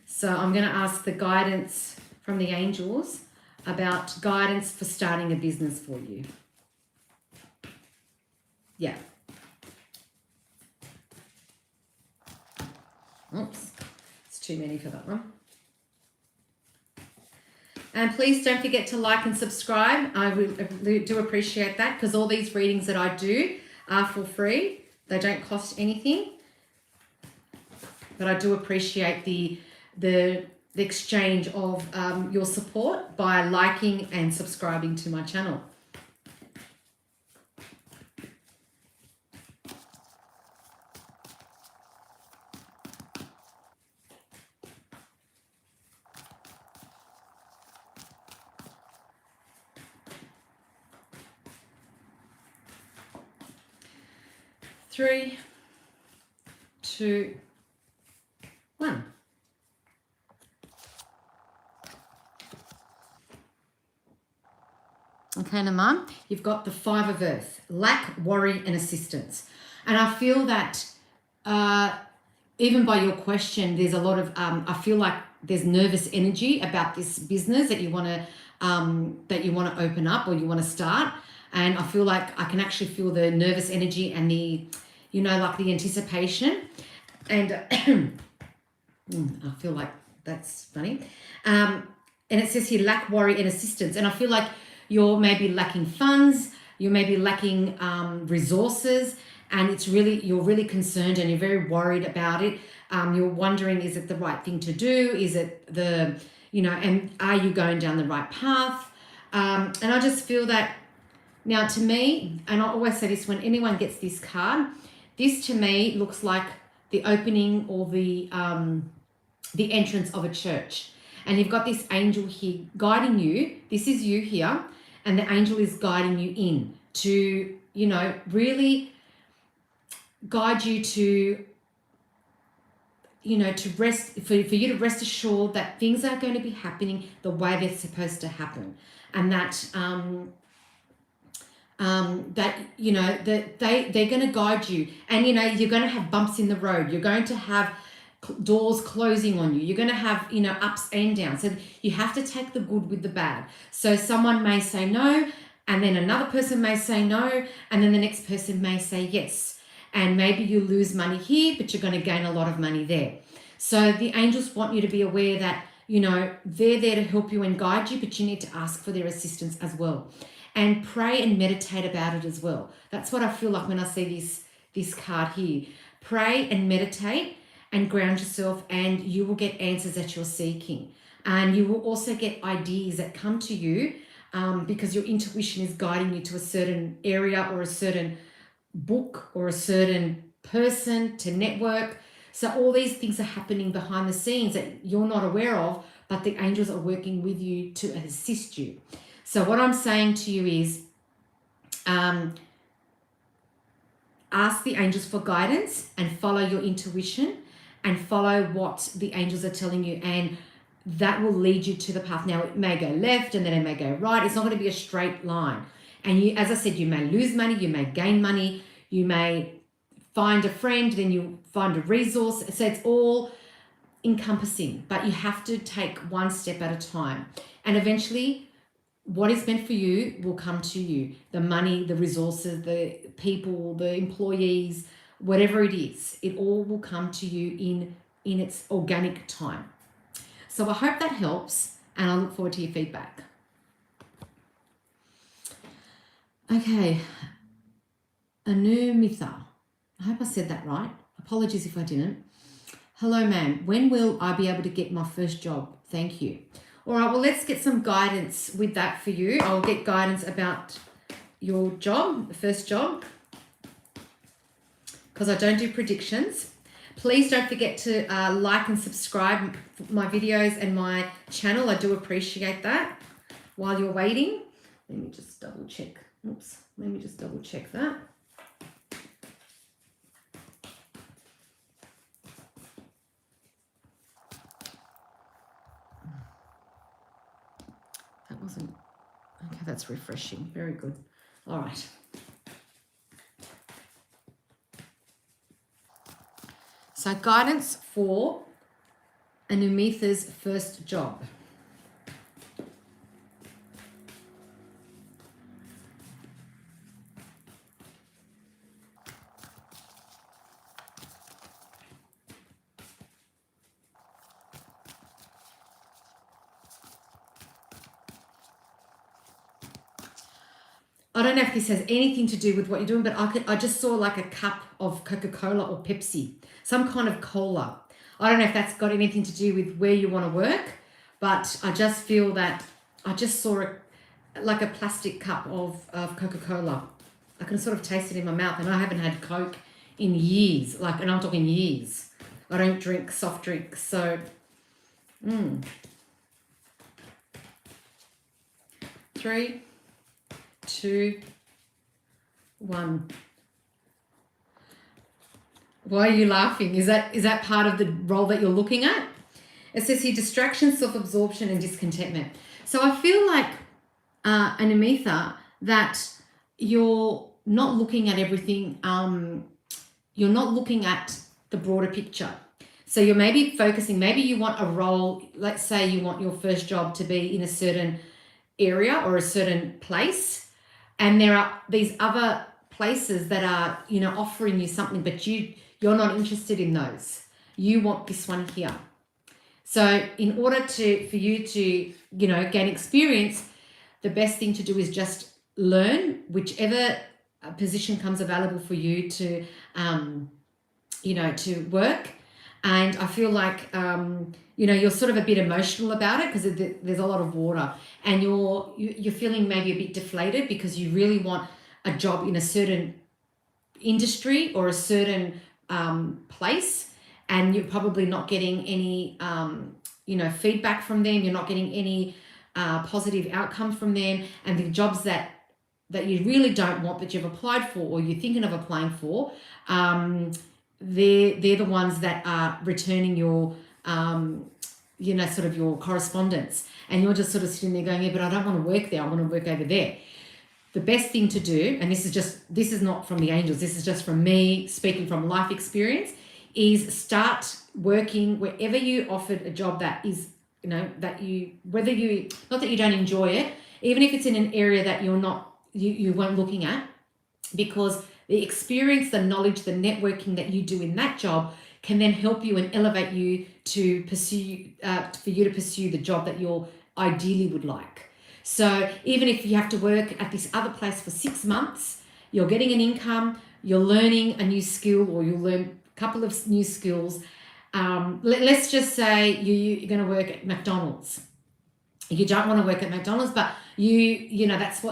So I'm going to ask the guidance from the angels about guidance for starting a business for you. Yeah. Oops, it's too many for that one. And please don't forget to like and subscribe. I really do appreciate that, because all these readings that I do are for free. They don't cost anything. But I do appreciate the exchange of your support by liking and subscribing to my channel. Three, two, one. Okay, now, Mum, you've got the Five of Earth, lack, worry, and assistance. And I feel that even by your question, there's a lot of, I feel like there's nervous energy about this business that you want to open up or you want to start. And I feel like I can actually feel the nervous energy and the, you know, like the anticipation. And I feel like that's funny. And it says here, lack, worry, and assistance. And I feel like you're maybe lacking funds, you may be lacking resources, and you're really concerned and you're very worried about it. You're wondering, is it the right thing to do? Is it and are you going down the right path? And I just feel that now, to me, and I always say this when anyone gets this card, this to me looks like the opening or the entrance of a church. And you've got this angel here guiding you. This is you here. And the angel is guiding you in to, really guide you to, to rest, for you to rest assured that things are going to be happening the way they're supposed to happen. And that, that they're going to guide you. And, you're going to have bumps in the road. You're going to have doors closing on you. You're going to have, ups and downs. So you have to take the good with the bad. So someone may say no, and then another person may say no, and then the next person may say yes. And maybe you lose money here, but you're going to gain a lot of money there. So the angels want you to be aware that, they're there to help you and guide you, but you need to ask for their assistance as well. And pray and meditate about it as well. That's what I feel like when I see this card here. Pray and meditate and ground yourself, and you will get answers that you're seeking. And you will also get ideas that come to you because your intuition is guiding you to a certain area or a certain book or a certain person to network. So all these things are happening behind the scenes that you're not aware of, but the angels are working with you to assist you. So what I'm saying to you is ask the angels for guidance and follow your intuition and follow what the angels are telling you, and that will lead you to the path. Now, it may go left and then it may go right. It's not going to be a straight line. And you, as I said, you may lose money, you may gain money, you may find a friend, then you find a resource. So it's all encompassing, but you have to take one step at a time. And eventually, what is meant for you will come to you. The money, the resources, the people, the employees, whatever it is, it all will come to you in its organic time. So I hope that helps, and I look forward to your feedback. Okay, Anumitha. I hope I said that right. Apologies if I didn't. Hello, ma'am. When will I be able to get my first job? Thank you. All right, well, let's get some guidance with that for you. I'll get guidance about your job, the first job, because I don't do predictions. Please don't forget to like and subscribe my videos and my channel. I do appreciate that. While you're waiting, let me just double check. Oops, let me just double check that. That wasn't, okay, that's refreshing. Very good. All right. So guidance for Anumitha's first job. don't know if this has anything to do with what you're doing, but I just saw like a cup of Coca-Cola or Pepsi, some kind of cola. I don't know if that's got anything to do with where you want to work, but I just feel that I just saw like a plastic cup of Coca-Cola. I can sort of taste it in my mouth, and I haven't had Coke in years, and I'm talking years. I don't drink soft drinks, so 3, 2, 1. Why are you laughing? Is that part of the role that you're looking at? It says here distraction, self-absorption, and discontentment. So I feel like Anemitha, that you're not looking at everything. You're not looking at the broader picture. So you're maybe focusing, maybe you want a role, let's say you want your first job to be in a certain area or a certain place, and there are these other places that are, offering you something, but you're not interested in those. You want this one here. So in order for you to, gain experience, the best thing to do is just learn whichever position comes available for you to, to work. And I feel like, you're sort of a bit emotional about it because there's a lot of water, and you're feeling maybe a bit deflated because you really want a job in a certain industry or a certain place, and you're probably not getting any, feedback from them. You're not getting any positive outcomes from them, and the jobs that you really don't want that you've applied for or you're thinking of applying for, they're the ones that are returning your, sort of your correspondence, and you're just sort of sitting there going, yeah, but I don't want to work there. I want to work over there. The best thing to do, and this is not from the angels, this is just from me speaking from life experience, is start working wherever you offered a job that is, not that you don't enjoy it, even if it's in an area that you weren't looking at, because the experience, the knowledge, the networking that you do in that job can then help you and elevate you to pursue, for you to pursue the job that you ideally would like. So even if you have to work at this other place for 6 months, you're getting an income, you're learning a new skill, or you'll learn a couple of new skills. Let's just say you're going to work at McDonald's. You don't want to work at McDonald's, but that's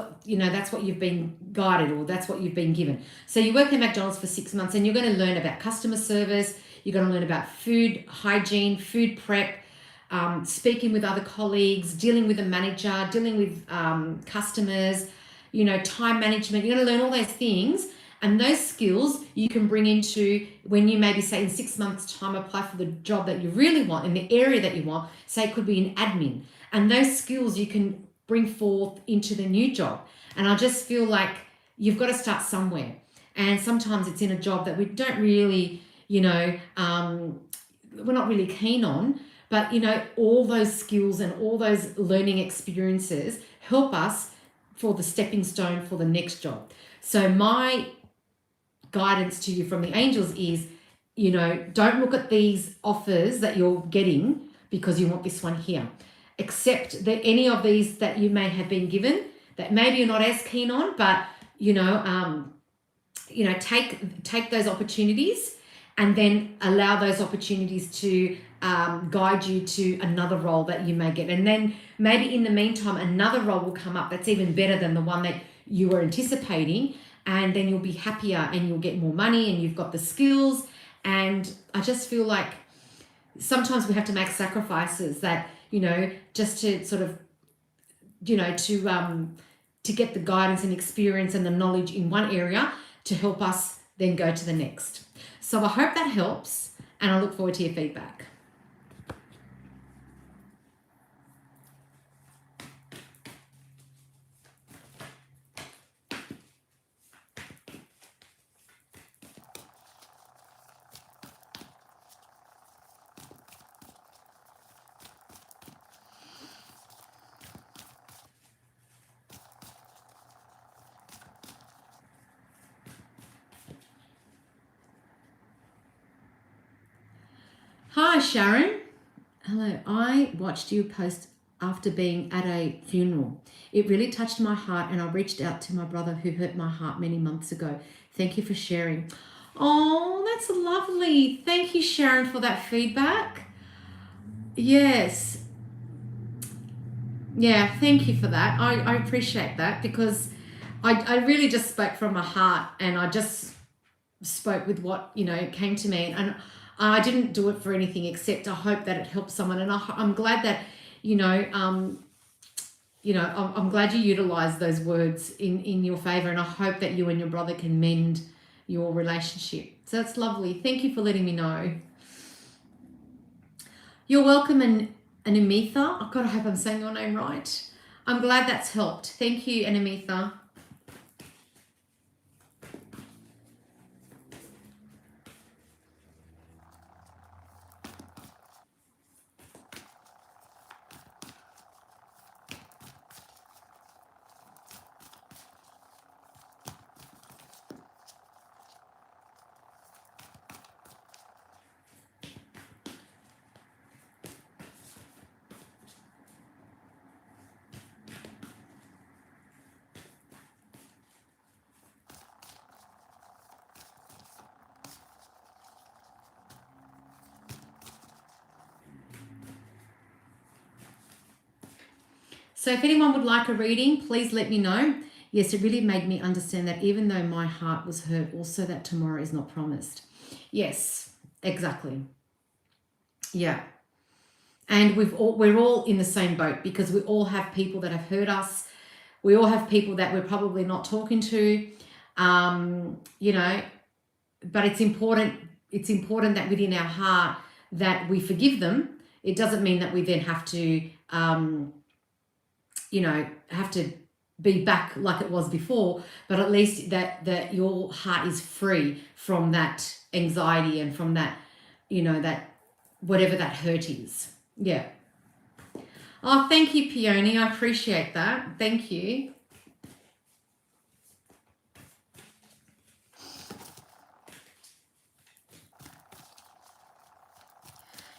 what you've been guided, or that's what you've been given. So you work at McDonald's for 6 months, and you're going to learn about customer service. You're going to learn about food hygiene, food prep, speaking with other colleagues, dealing with a manager, dealing with customers, time management. You're going to learn all those things, and those skills you can bring into when you maybe say in 6 months' time apply for the job that you really want in the area that you want. Say it could be in admin. And those skills you can bring forth into the new job. And I just feel like you've got to start somewhere. And sometimes it's in a job that we don't really, we're not really keen on. But, all those skills and all those learning experiences help us for the stepping stone for the next job. So my guidance to you from the angels is, don't look at these offers that you're getting because you want this one here. Accept that any of these that you may have been given that maybe you're not as keen on, but take those opportunities, and then allow those opportunities to guide you to another role that you may get. And then maybe in the meantime, another role will come up that's even better than the one that you were anticipating, and then you'll be happier and you'll get more money and you've got the skills. And I just feel like sometimes we have to make sacrifices that, just to sort of, to get the guidance and experience and the knowledge in one area to help us then go to the next. So I hope that helps, and I look forward to your feedback. Hi, Sharon. Hello. I watched you post after being at a funeral. It really touched my heart, and I reached out to my brother who hurt my heart many months ago. Thank you for sharing. Oh, that's lovely. Thank you, Sharon, for that feedback. Yes. Yeah, thank you for that. I appreciate that, because I really just spoke from my heart, and I just spoke with what, you know, came to me, and I didn't do it for anything except I hope that it helps someone. And I'm glad that, you know, I'm glad you utilized those words in your favor, and I hope that you and your brother can mend your relationship. So that's lovely. Thank you for letting me know. You're welcome, Animitha. Oh God, I hope I'm saying your name right. I'm glad that's helped. Thank you, Animitha. So if anyone would like a reading, please let me know. Yes, it really made me understand that even though my heart was hurt, also that tomorrow is not promised. Yes, exactly. Yeah. And we're all in the same boat, because we all have people that have hurt us. We all have people that we're probably not talking to, you know, but it's important that within our heart that we forgive them. It doesn't mean that we then have to, you know, have to be back like it was before, but at least that your heart is free from that anxiety and from that, you know, that whatever that hurt is. Yeah. Oh, thank you, Peony. I appreciate that. Thank you.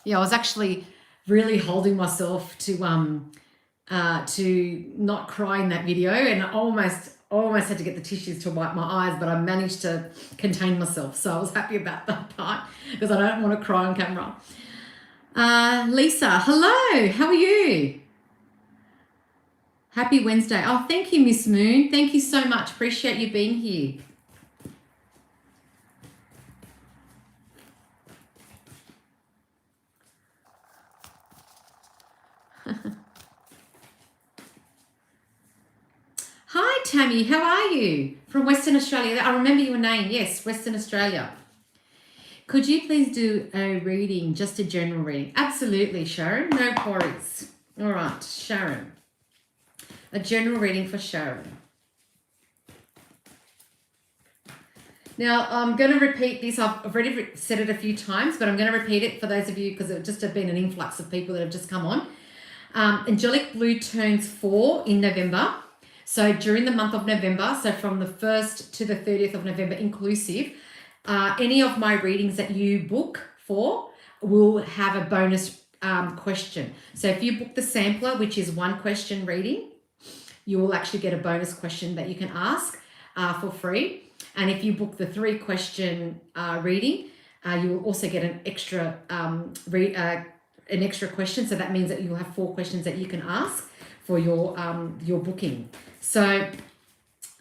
Yeah, I was actually really holding myself to not cry in that video, and I almost had to get the tissues to wipe my eyes, but I managed to contain myself. So I was happy about that part, because I don't want to cry on camera. Lisa, hello. How are you? Happy Wednesday. Oh, thank you, Miss Moon. Thank you so much. Appreciate you being here. Hi, Tammy. How are you? From Western Australia. I remember your name. Yes, Western Australia. Could you please do a reading, just a general reading? Absolutely, Sharon. No worries. All right, Sharon. A general reading for Sharon. Now, I'm going to repeat this. I've already said it a few times, but I'm going to repeat it for those of you, because it just have been an influx of people that have just come on. Angelic Blue turns 4 in November. So during the month of November, so from the 1st to the 30th of November inclusive, any of my readings that you book for will have a bonus question. So if you book the sampler, which is 1 question reading, you will actually get a bonus question that you can ask for free. And if you book the 3 question reading, you will also get an extra question. So that means that you'll have 4 questions that you can ask for your booking. So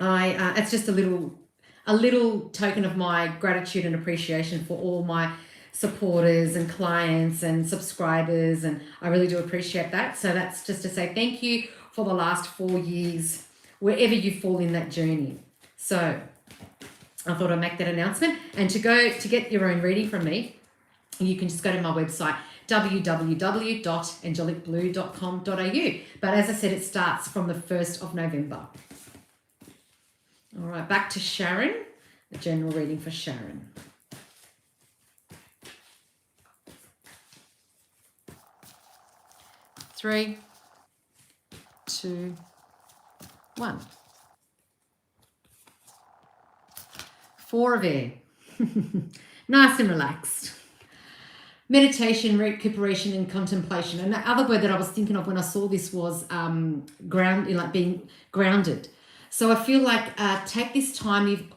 it's just a little token of my gratitude and appreciation for all my supporters and clients and subscribers, and I really do appreciate that. So that's just to say thank you for the last 4 years, wherever you fall in that journey. So I thought I'd make that announcement. And to get your own reading from me, you can just go to my website, www.angelicblue.com.au. But as I said, it starts from the 1st of November. All right, back to Sharon, a general reading for Sharon. Three, 2, 1. 4 of air. Nice and relaxed. meditation, recuperation, and contemplation. And the other word that I was thinking of when I saw this was being grounded. So I feel like take this time.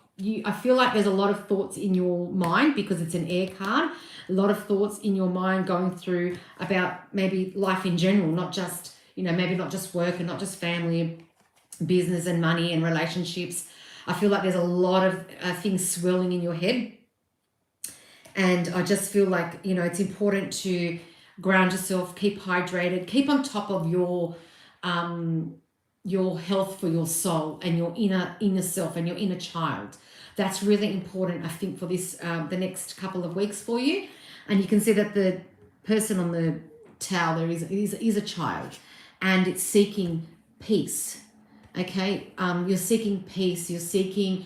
I feel like there's a lot of thoughts in your mind because it's an air card. A lot of thoughts in your mind going through about maybe life in general, not just, maybe not just work and not just family, business and money and relationships. I feel like there's a lot of things swirling in your head. And I just feel like, it's important to ground yourself, keep hydrated, keep on top of your health for your soul and your inner self and your inner child. That's really important, I think, for this the next couple of weeks for you. And you can see that the person on the towel there is a child, and it's seeking peace. Okay, you're seeking peace. You're seeking,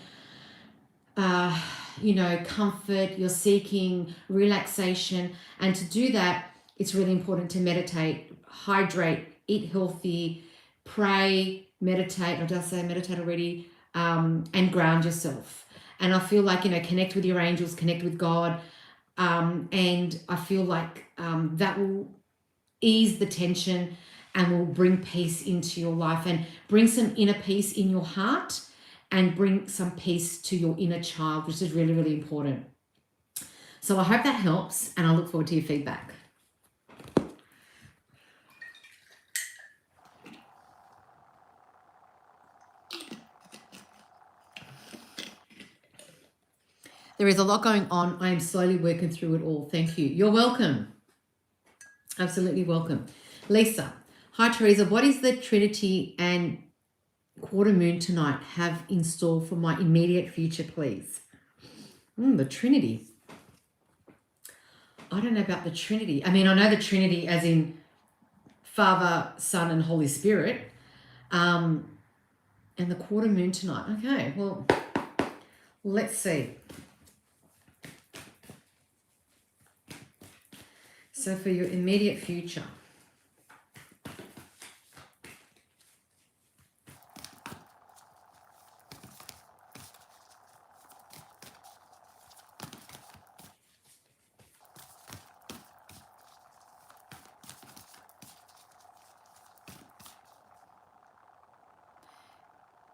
comfort. You're seeking relaxation, and to do that, it's really important to meditate, hydrate, eat healthy, pray, meditate. Or did I say meditate already? And ground yourself. And I feel like, connect with your angels, connect with God. And I feel like that will ease the tension and will bring peace into your life and bring some inner peace in your heart and bring some peace to your inner child, which is really, really important. So I hope that helps, and I look forward to your feedback. There is a lot going on. I am slowly working through it all. Thank you. You're welcome. Absolutely welcome. Lisa. Hi, Teresa. What is the Trinity and quarter moon tonight have in store for my immediate future, please? The Trinity. I don't know about the Trinity. I mean, I know the Trinity as in Father, Son, and Holy Spirit. And the quarter moon tonight. Okay, well, let's see. So for your immediate future.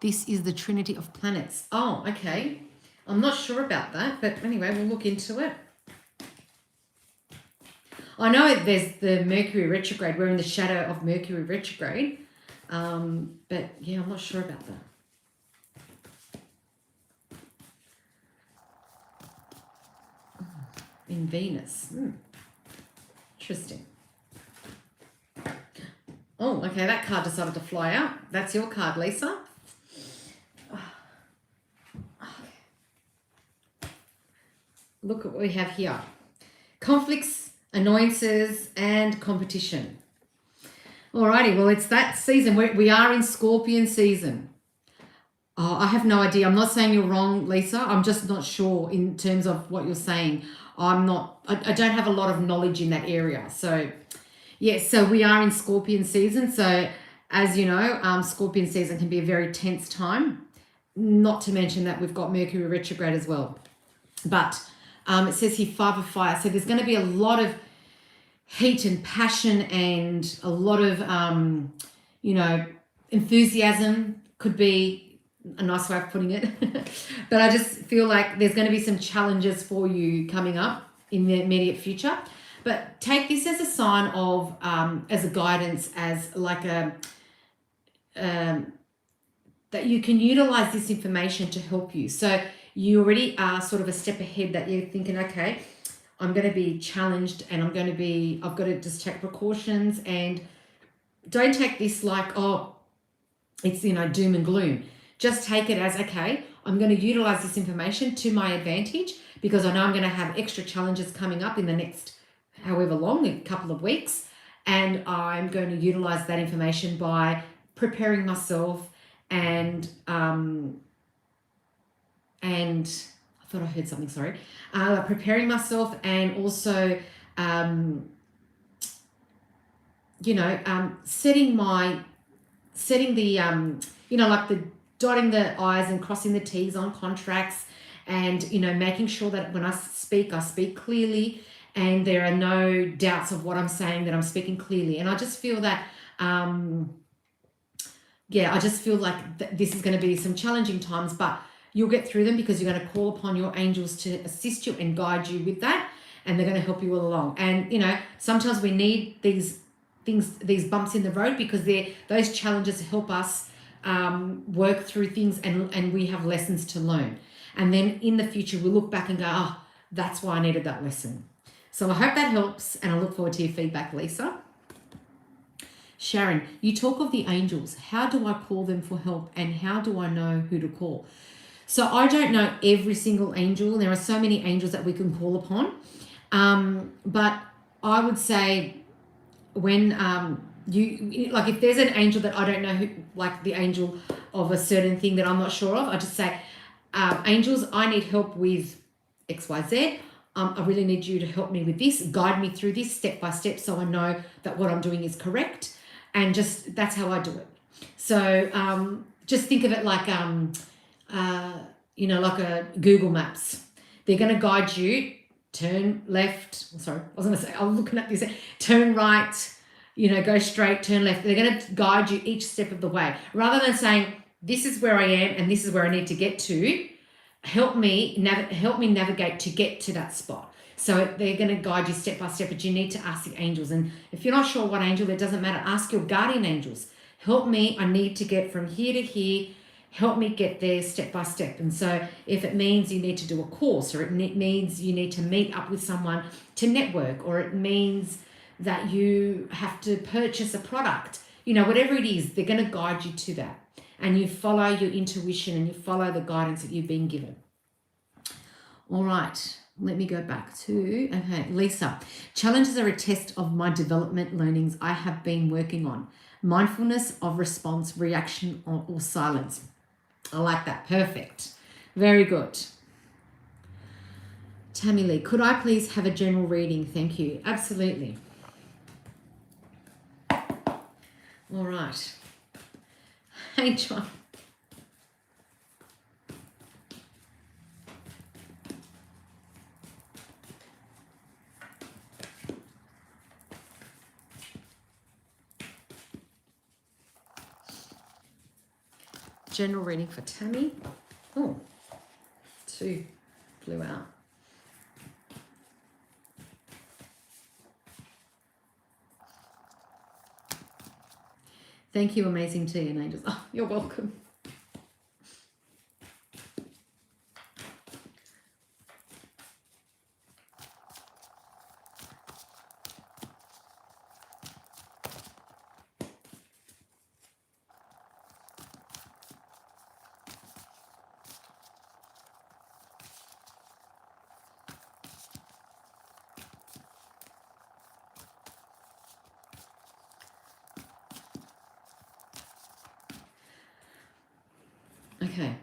This is the Trinity of planets. Oh, okay. I'm not sure about that, but anyway, we'll look into it. I know there's the Mercury retrograde. We're in the shadow of Mercury retrograde. But yeah, I'm not sure about that. In Venus. Interesting. Oh, okay, that card decided to fly out. That's your card, Lisa. Look at what we have here. Conflicts, annoyances, and competition. Alrighty, well, it's that season. We are in Scorpion season. Oh, I have no idea. I'm not saying you're wrong, Lisa. I'm just not sure in terms of what you're saying. I don't have a lot of knowledge in that area. So, yeah, so we are in Scorpion season. So, as you know, Scorpion season can be a very tense time. Not to mention that we've got Mercury retrograde as well. But it says here 5 of fire. So there's going to be a lot of heat and passion and a lot of, enthusiasm could be a nice way of putting it. But I just feel like there's going to be some challenges for you coming up in the immediate future. But take this as a sign of, as a guidance, as like that you can utilize this information to help you. So you already are sort of a step ahead, that you're thinking, okay, I'm going to be challenged and I've got to just take precautions, and don't take this like, oh, it's, doom and gloom. Just take it as, okay, I'm going to utilize this information to my advantage, because I know I'm going to have extra challenges coming up in the next however long, a couple of weeks, and I'm going to utilize that information by preparing myself and I thought I heard something, sorry. Preparing myself, and also, setting the, like the dotting the I's and crossing the T's on contracts, and, making sure that when I speak clearly, and there are no doubts of what I'm saying, that I'm speaking clearly. And I just feel that, I just feel like this is going to be some challenging times, but you'll get through them because you're going to call upon your angels to assist you and guide you with that, and they're going to help you all along. And, you know, sometimes we need these things, these bumps in the road, because those challenges help us work through things, and we have lessons to learn. And then in the future, we'll look back and go, oh, that's why I needed that lesson. So I hope that helps, and I look forward to your feedback, Lisa. Sharon, you talk of the angels. How do I call them for help, and how do I know who to call? So I don't know every single angel. There are so many angels that we can call upon. But I would say when like if there's an angel that I don't know who, like the angel of a certain thing that I'm not sure of, I just say, angels, I need help with XYZ. I really need you to help me with this, guide me through this step by step, so I know that what I'm doing is correct. And just, that's how I do it. So just think of it like, like a Google Maps. They're going to guide you, turn left. Sorry, I was going to say, I'm looking at this, turn right, go straight, turn left. They're going to guide you each step of the way. Rather than saying, this is where I am and this is where I need to get to, help me navigate to get to that spot. So they're going to guide you step by step, but you need to ask the angels. And if you're not sure what angel, it doesn't matter. Ask your guardian angels. Help me. I need to get from here to here. Help me get there step by step. And so if it means you need to do a course, or it means you need to meet up with someone to network, or it means that you have to purchase a product, whatever it is, they're going to guide you to that. And you follow your intuition and you follow the guidance that you've been given. All right. Let me go back to, okay, Lisa. Challenges are a test of my development learnings I have been working on. Mindfulness of response, reaction, or silence. I like that. Perfect. Very good. Tammy Lee, could I please have a general reading? Thank you. Absolutely. All right. Hey, John. General reading for Tammy. Oh, 2 flew out. Thank you, amazing tea and angels. Oh, you're welcome. Okay,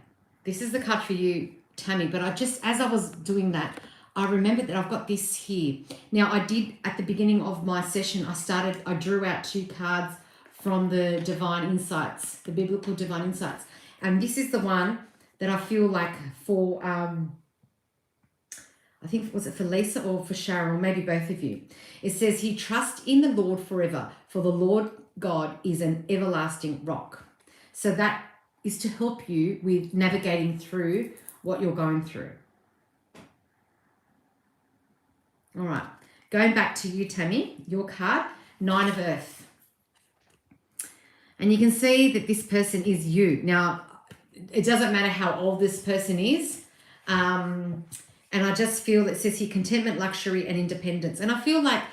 this is the card for you, Tammy, but as I was doing that, I remembered that I've got this here. Now, I did, at the beginning of my session, I drew out 2 cards from the Divine Insights, the Biblical Divine Insights. And this is the one that I feel like for, I think, was it for Lisa or for Sharon, or maybe both of you? It says, "He trusts in the Lord forever, for the Lord God is an everlasting rock." So that is to help you with navigating through what you're going through. All right, going back to you, Tammy, your card, 9 of Earth. And you can see that this person is you. Now, it doesn't matter how old this person is. And I just feel it says here, contentment, luxury, and independence. And I feel like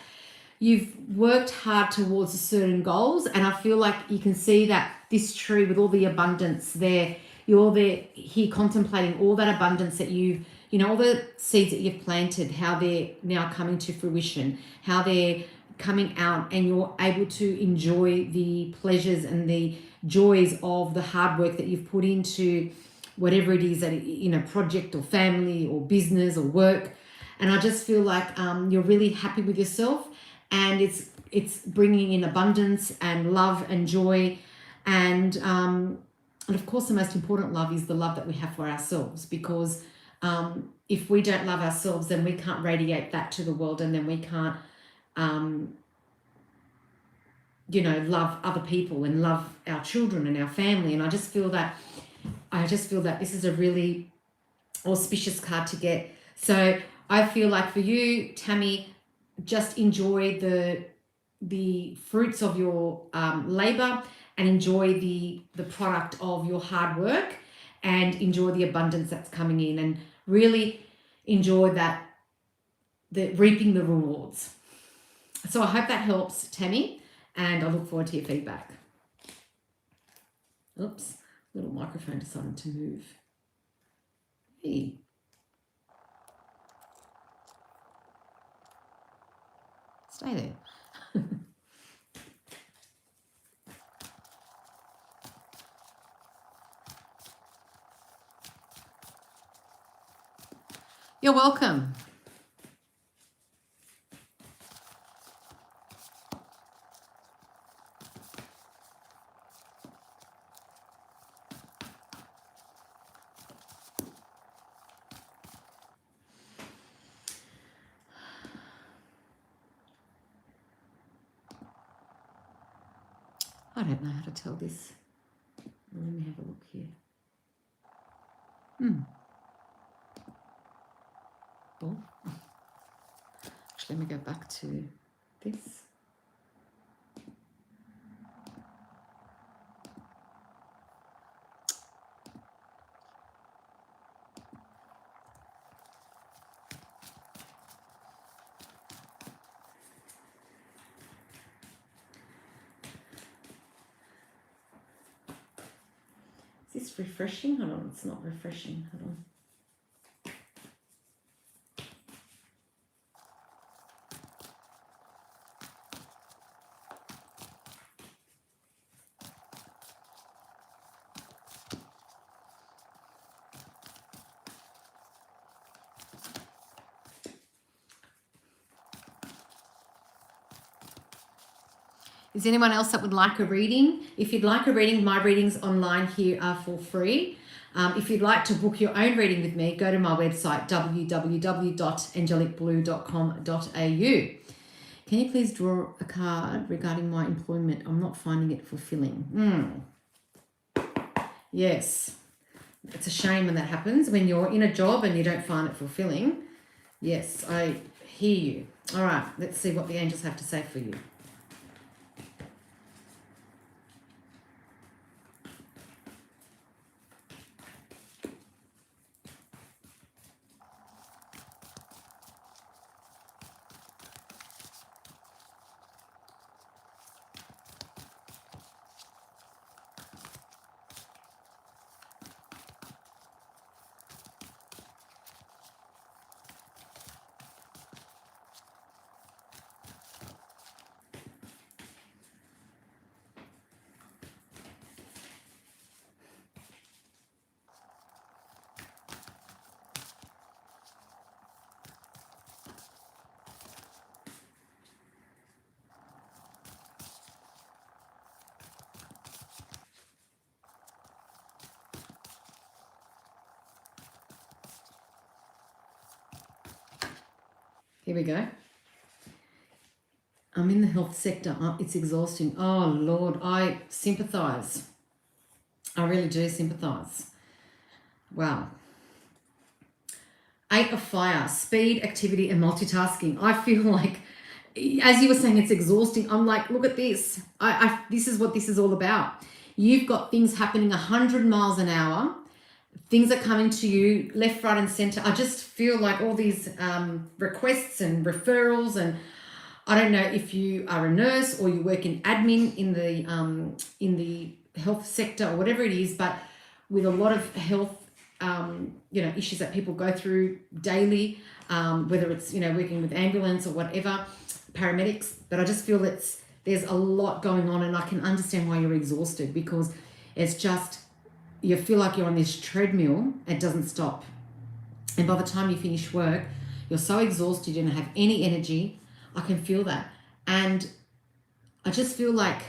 you've worked hard towards certain goals, and I feel like you can see that this tree with all the abundance there, you're there here contemplating all that abundance that you've, all the seeds that you've planted, how they're now coming to fruition, how they're coming out, and you're able to enjoy the pleasures and the joys of the hard work that you've put into whatever it is that, project or family or business or work. And I just feel like you're really happy with yourself, and it's bringing in abundance and love and joy. And of course, the most important love is the love that we have for ourselves, because if we don't love ourselves, then we can't radiate that to the world, and then we can't, love other people and love our children and our family. And I just feel that this is a really auspicious card to get. So I feel like for you, Tammy, just enjoy the fruits of your labor, and enjoy the product of your hard work, and enjoy the abundance that's coming in, and really enjoy the reaping the rewards. So I hope that helps, Tammy, and I look forward to your feedback. Oops, little microphone decided to move. Hey. Stay there. You're welcome. I don't know how to tell this. Let me have a look here. Oh. Actually, let me go back to this. Is this refreshing? Hold on, it's not refreshing. Hold on. Is anyone else that would like a reading? If you'd like a reading, my readings online here are for free. If you'd like to book your own reading with me, go to my website, www.angelicblue.com.au. Can you please draw a card regarding my employment? I'm not finding it fulfilling. Yes. It's a shame when that happens, when you're in a job and you don't find it fulfilling. Yes, I hear you. All right, let's see what the angels have to say for you. Here we go. I'm in the health sector. It's exhausting. Oh, Lord, I sympathize. I really do sympathize. Wow. 8 of fire, speed, activity, and multitasking. I feel like, as you were saying, it's exhausting. I'm like, look at this. This is what this is all about. You've got things happening 100 miles an hour. Things are coming to you left, right, and center. I just feel like all these requests and referrals, and I don't know if you are a nurse or you work in admin in the health sector or whatever it is, but with a lot of health issues that people go through daily, whether it's working with ambulance or whatever, paramedics. But I just feel there's a lot going on, and I can understand why you're exhausted, because it's just, you feel like you're on this treadmill. It doesn't stop. And by the time you finish work, you're so exhausted, you don't have any energy. I can feel that. And I just feel like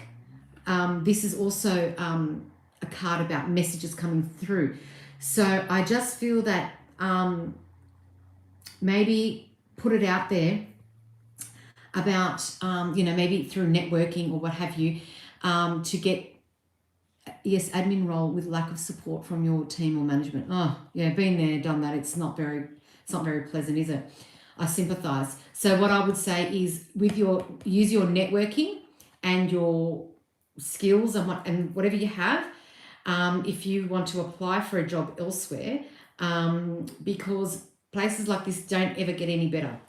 this is also a card about messages coming through. So I just feel that maybe put it out there about, maybe through networking or what have you, to get, yes, admin role with lack of support from your team or management. Oh, yeah, been there, done that. It's not very pleasant, is it? I sympathize. So what I would say is use your networking and your skills and whatever you have, if you want to apply for a job elsewhere, because places like this don't ever get any better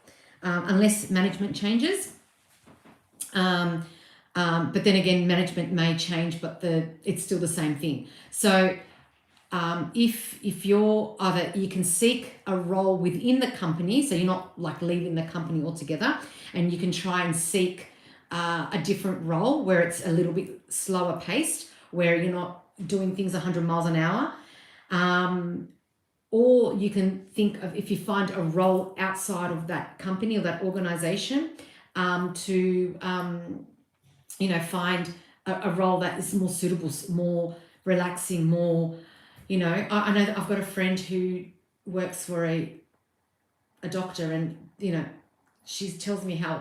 unless management changes. But then again, management may change, but it's still the same thing. So if you're you can seek a role within the company, so you're not like leaving the company altogether, and you can try and seek a different role where it's a little bit slower paced, where you're not doing things 100 miles an hour. Or you can think of, if you find a role outside of that company or that organization, to find a role that is more suitable, more relaxing, more, I know that I've got a friend who works for a doctor, and, she tells me how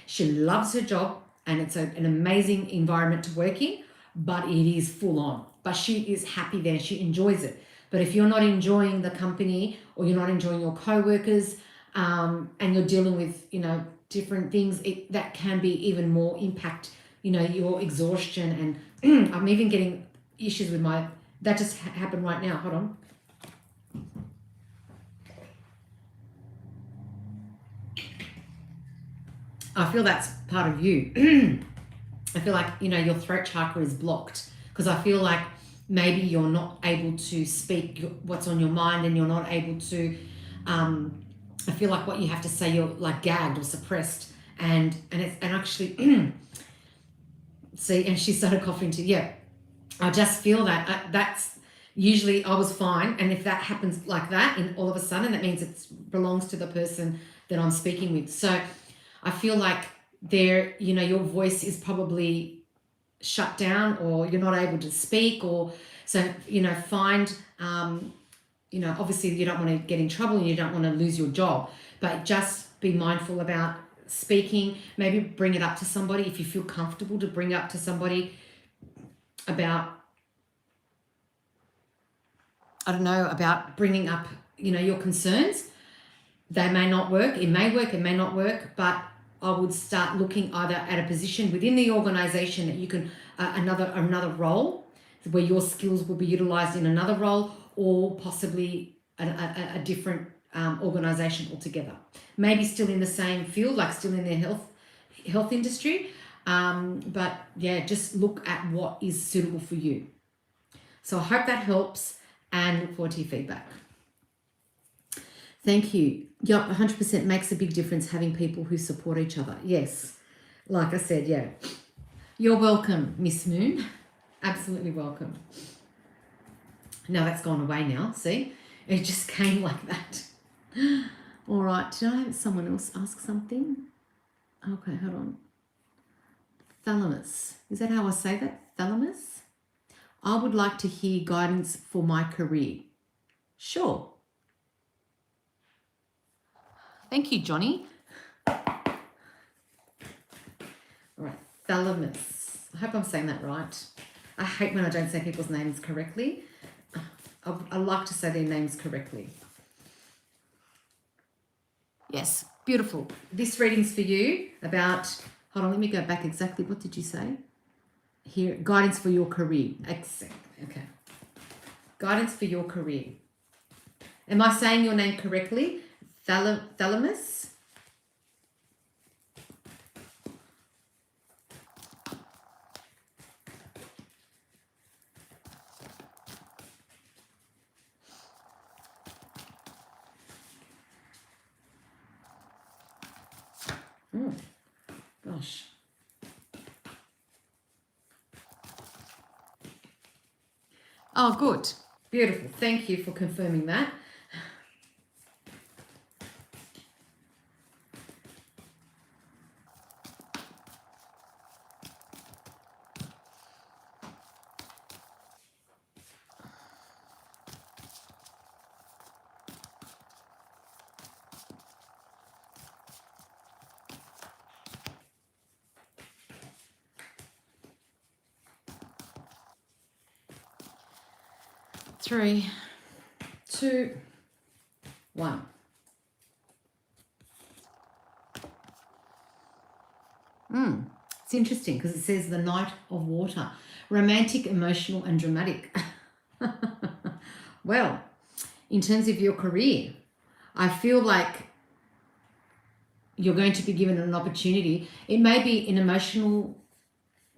she loves her job and it's an amazing environment to work in, but it is full on. But she is happy there. She enjoys it. But if you're not enjoying the company, or you're not enjoying your co-workers, and you're dealing with, different things, that can be even more impact, your exhaustion. And I'm even getting issues with that just happened right now. Hold on. I feel that's part of you. I feel like, your throat chakra is blocked, because I feel like maybe you're not able to speak what's on your mind, and you're not able to, I feel like what you have to say, you're like gagged or suppressed, and actually, see, and she started coughing too. Yeah, I just feel that that's usually I was fine, and if that happens like that, and all of a sudden, that means it belongs to the person that I'm speaking with. So I feel like your voice is probably shut down, or you're not able to speak, or so, find, obviously you don't want to get in trouble and you don't want to lose your job, but just be mindful about speaking. Maybe bring it up to somebody if you feel comfortable to bring up to somebody about, about bringing up, your concerns. They may not work. It may work, it may not work, but I would start looking either at a position within the organization that you can, another role where your skills will be utilized in another role, or possibly a different organization altogether. Maybe still in the same field, like still in their health industry. But yeah, just look at what is suitable for you. So I hope that helps, and look forward to your feedback. Thank you. Yep, 100% makes a big difference having people who support each other. Yes, like I said, yeah. You're welcome, Miss Moon. Absolutely welcome. Now that's gone away now, see? It just came like that. All right, did I have someone else ask something? Okay, hold on. Thalamus. Is that how I say that? Thalamus? I would like to hear guidance for my career. Sure. Thank you, Johnny. All right, Thalamus. I hope I'm saying that right. I hate when I don't say people's names correctly. I like to say their names correctly. Yes, beautiful. This reading's for you about, hold on, let me go back exactly. What did you say? Here, guidance for your career. Exactly. Okay. Guidance for your career. Am I saying your name correctly? Thalamus? Oh, gosh. Oh, good. Beautiful. Thank you for confirming that. 3, 2, 1. It's interesting because it says the Knight of Water. Romantic, emotional, and dramatic. Well, in terms of your career, I feel like you're going to be given an opportunity. It may be an emotional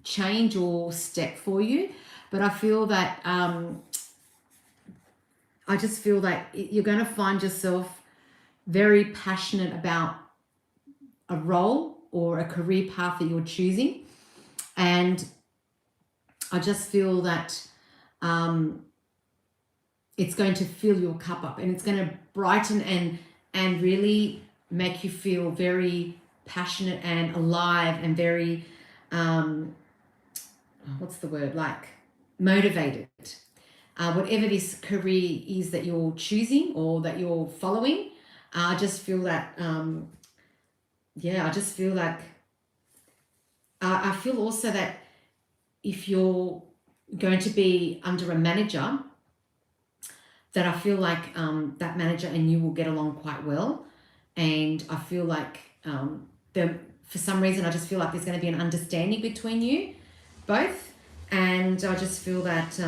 change or step for you, but I feel that I just feel that you're going to find yourself very passionate about a role or a career path that you're choosing. And I just feel that it's going to fill your cup up, and it's going to brighten and really make you feel very passionate and alive and very, what's the word, like motivated. Whatever this career is that you're choosing or that you're following, I just feel that, I just feel like, I feel also that if you're going to be under a manager, that I feel like that manager and you will get along quite well. And I feel like for some reason, I just feel like there's going to be an understanding between you both. And I just feel that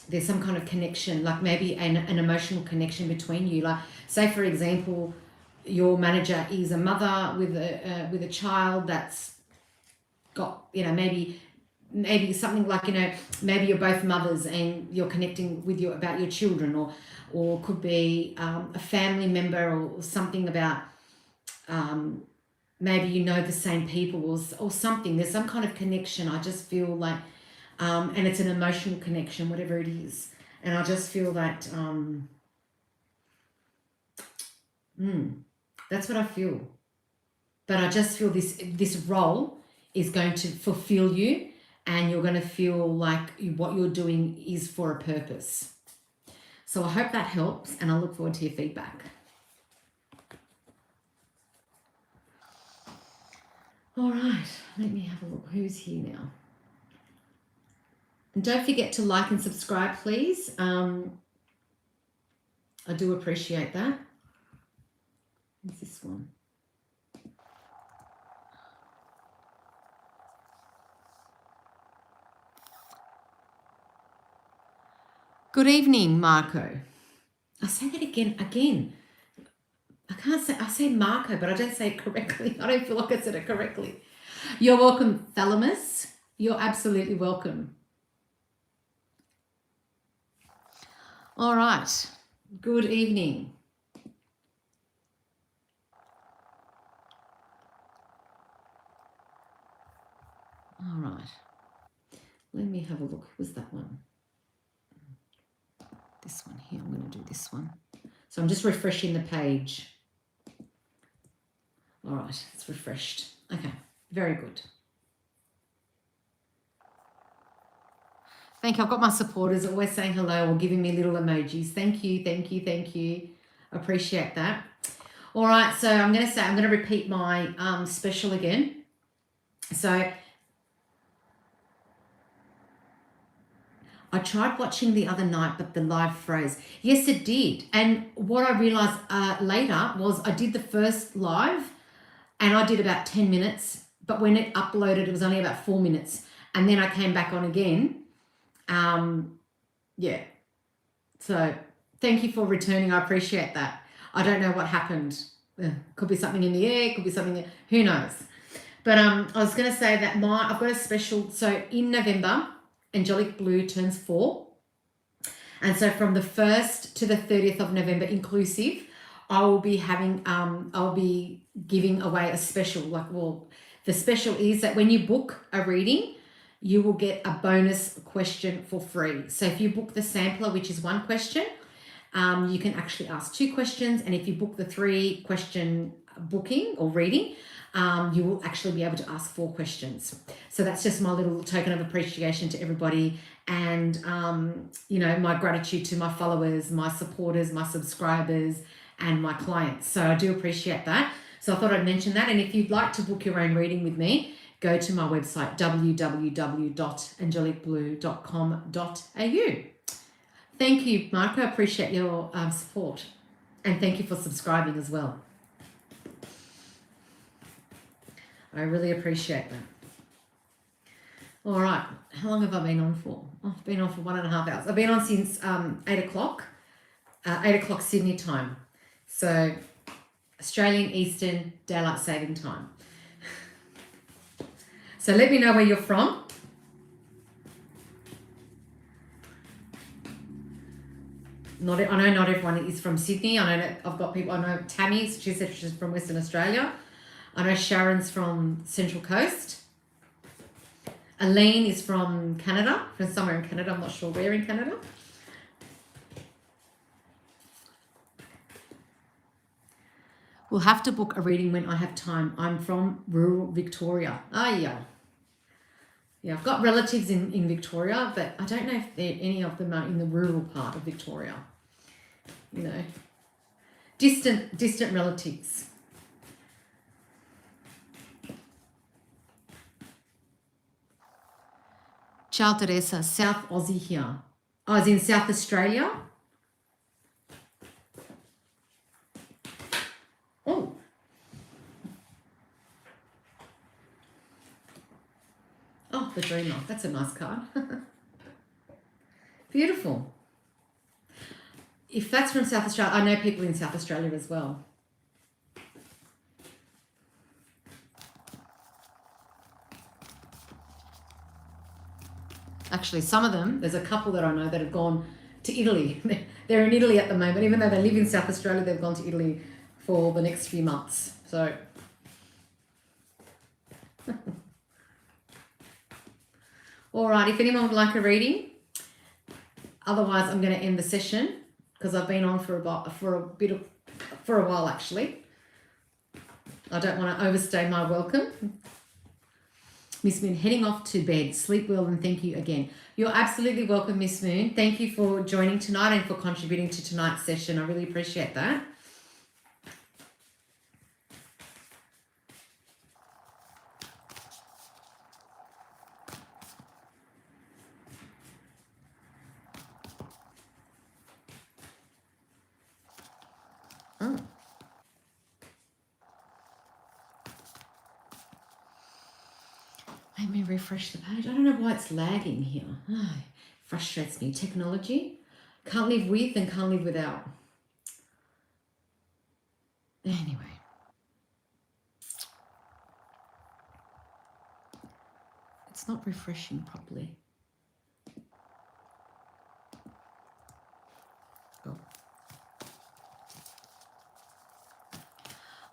there's some kind of connection, like maybe an emotional connection between you. Like, say, for example, your manager is a mother with a child that's got, maybe something like, maybe you're both mothers and you're connecting with about your children, or could be a family member or something about maybe the same people or something. There's some kind of connection. I just feel like, and it's an emotional connection, whatever it is. And I just feel that that's what I feel. But I just feel this role is going to fulfill you, and you're going to feel like what you're doing is for a purpose. So I hope that helps, and I look forward to your feedback. All right, let me have a look. Who's here now? And don't forget to like and subscribe, please. I do appreciate that. Who's this one? Good evening, Marco. I say that again. I can't say, I say Marco, but I don't say it correctly. I don't feel like I said it correctly. You're welcome, Thalamus. You're absolutely welcome. All right. Good evening. All right. Let me have a look. Who's that one? This one here. I'm going to do this one. So I'm just refreshing the page. All right. It's refreshed. Okay. Very good. Thank you. I've got my supporters always saying hello or giving me little emojis. Thank you. Thank you. Thank you. Appreciate that. All right. So I'm going to repeat my special again. So I tried watching the other night, but the live froze. Yes, it did. And what I realized later was I did the first live and I did about 10 minutes, but when it uploaded, it was only about 4 minutes. And then I came back on again. Yeah. So thank you for returning. I appreciate that. I don't know what happened. Could be something in the air, could be something, who knows. But I was going to say that I've got a special, so in November, Angelic Blue turns 4. And so from the 1st to the 30th of November inclusive, I will be having, I'll be giving away a special, the special is that when you book a reading, you will get a bonus question for free. So if you book the sampler, which is 1 question, you can actually ask 2 questions. And if you book the 3 question booking or reading, you will actually be able to ask 4 questions. So that's just my little token of appreciation to everybody. And, my gratitude to my followers, my supporters, my subscribers, and my clients. So I do appreciate that. So I thought I'd mention that. And if you'd like to book your own reading with me, go to my website, www.angelicblue.com.au. Thank you, Marco. I appreciate your support. And thank you for subscribing as well. I really appreciate that. All right. How long have I been on for? Oh, I've been on for 1.5 hours. I've been on since 8 o'clock. 8 o'clock Sydney time. So Australian Eastern Daylight Saving Time. So let me know where you're from. I know not everyone is from Sydney. I know that I've got people. I know Tammy, she said she's from Western Australia. I know Sharon's from Central Coast. Aline is from Canada, from somewhere in Canada. I'm not sure where in Canada. We'll have to book a reading when I have time. I'm from rural Victoria. Yeah. Yeah, I've got relatives in Victoria, but I don't know if any of them are in the rural part of Victoria. You know, distant relatives. Ciao, Teresa. South Aussie here. I was in South Australia. Oh. Oh, the Dreamer. That's a nice card. Beautiful. If that's from South Australia, I know people in South Australia as well. Actually, some of them, there's a couple that I know that have gone to Italy. They're in Italy at the moment. Even though they live in South Australia, they've gone to Italy for the next few months. So, all right, if anyone would like a reading, otherwise I'm going to end the session because I've been on for a while actually. I don't want to overstay my welcome. Miss Moon, heading off to bed. Sleep well and thank you again. You're absolutely welcome, Miss Moon. Thank you for joining tonight and for contributing to tonight's session. I really appreciate that. Oh. Let me refresh the page. I don't know why it's lagging here. Oh, frustrates me. Technology. Can't live with and can't live without. Anyway. It's not refreshing properly.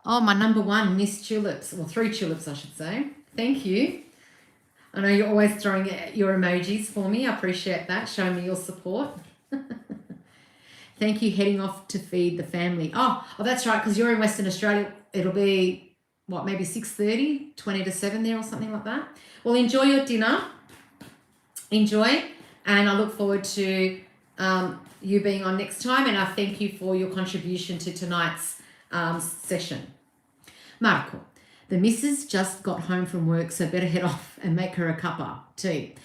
Oh, my number one, Miss Tulips. Well, 3 tulips, I should say. Thank you. I know you're always throwing your emojis for me. I appreciate that. Showing me your support. Thank you. Heading off to feed the family. Oh, that's right, because you're in Western Australia. It'll be, what, maybe 6:30, 20 to 7 there or something like that. Well, enjoy your dinner. Enjoy. And I look forward to you being on next time. And I thank you for your contribution to tonight's session. Marco. The missus just got home from work, so better head off and make her a cuppa tea.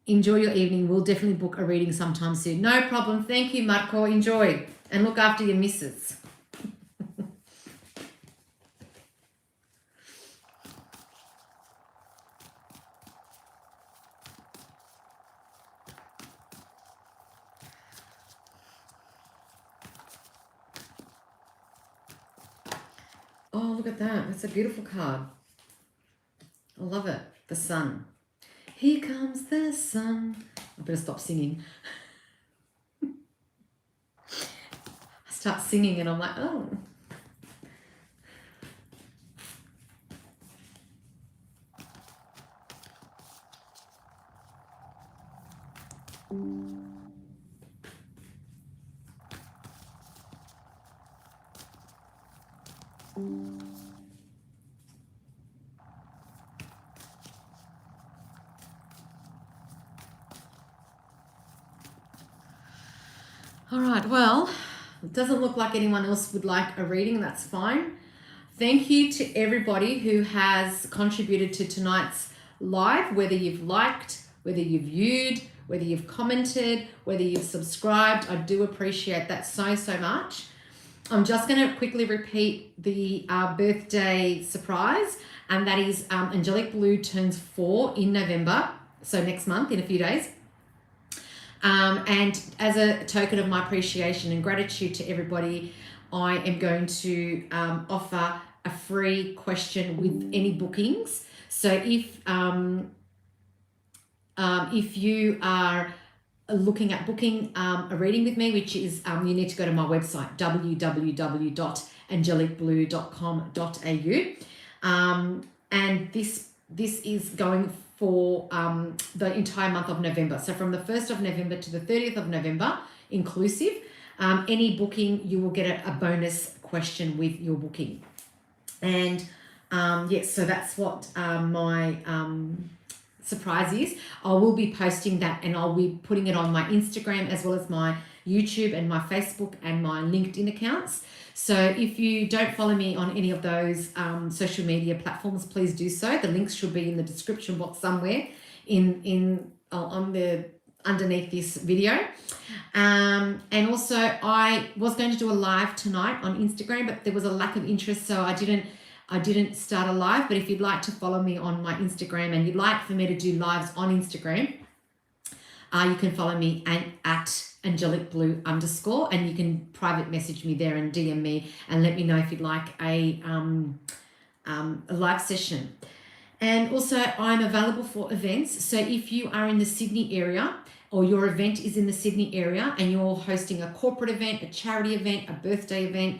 Enjoy your evening. We'll definitely book a reading sometime soon. No problem. Thank you, Marco. Enjoy. And look after your missus. Oh, look at that. That's a beautiful card. I love it. The sun. Here comes the sun. I better stop singing. I start singing and I'm like, oh. All right, well, it doesn't look like anyone else would like a reading. That's fine. Thank you to everybody who has contributed to tonight's live, whether you've liked, whether you've viewed, whether you've commented, whether you've subscribed. I do appreciate that so, so much. I'm just going to quickly repeat the birthday surprise, and that is Angelic Blue turns 4 in November, so next month in a few days. And as a token of my appreciation and gratitude to everybody, I am going to offer a free question with any bookings. So if you are looking at booking a reading with me, which is you need to go to my website, www.angelicblue.com.au, and this is going for the entire month of November. So from the 1st of November to the 30th of November inclusive, any booking you will get a bonus question with your booking. And yes, so that's what my surprise is. I will be posting that, and I'll be putting it on my Instagram as well as my YouTube and my Facebook and my LinkedIn accounts. So if you don't follow me on any of those social media platforms, please do so. The links should be in the description box somewhere on the underneath this video. And also I was going to do a live tonight on Instagram, but there was a lack of interest, so I didn't start a live. But if you'd like to follow me on my Instagram and you'd like for me to do lives on Instagram, you can follow me at angelicblue_, and you can private message me there and DM me and let me know if you'd like a live session. And also I'm available for events. So if you are in the Sydney area, or your event is in the Sydney area and you're hosting a corporate event, a charity event, a birthday event,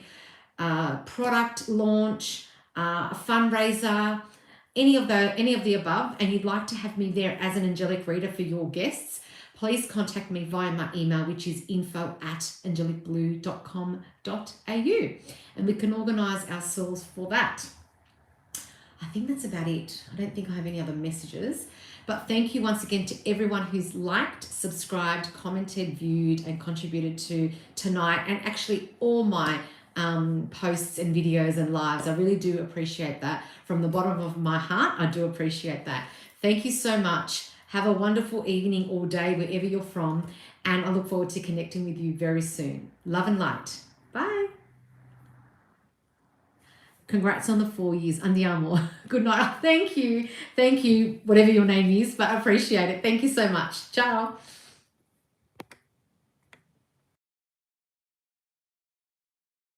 product launch, a fundraiser, any of the above, and you'd like to have me there as an angelic reader for your guests, please contact me via my email, which is info@angelicblue.com.au, and we can organise ourselves for that. I think that's about it. I don't think I have any other messages, but thank you once again to everyone who's liked, subscribed, commented, viewed, and contributed to tonight, and actually all my posts and videos and lives. I really do appreciate that. From the bottom of my heart, I do appreciate that. Thank you so much. Have a wonderful evening or day wherever you're from, and I look forward to connecting with you very soon. Love and light. Bye. Congrats on the 4 years. Andiamo. Good night. Thank you. Thank you, whatever your name is, but I appreciate it. Thank you so much. Ciao.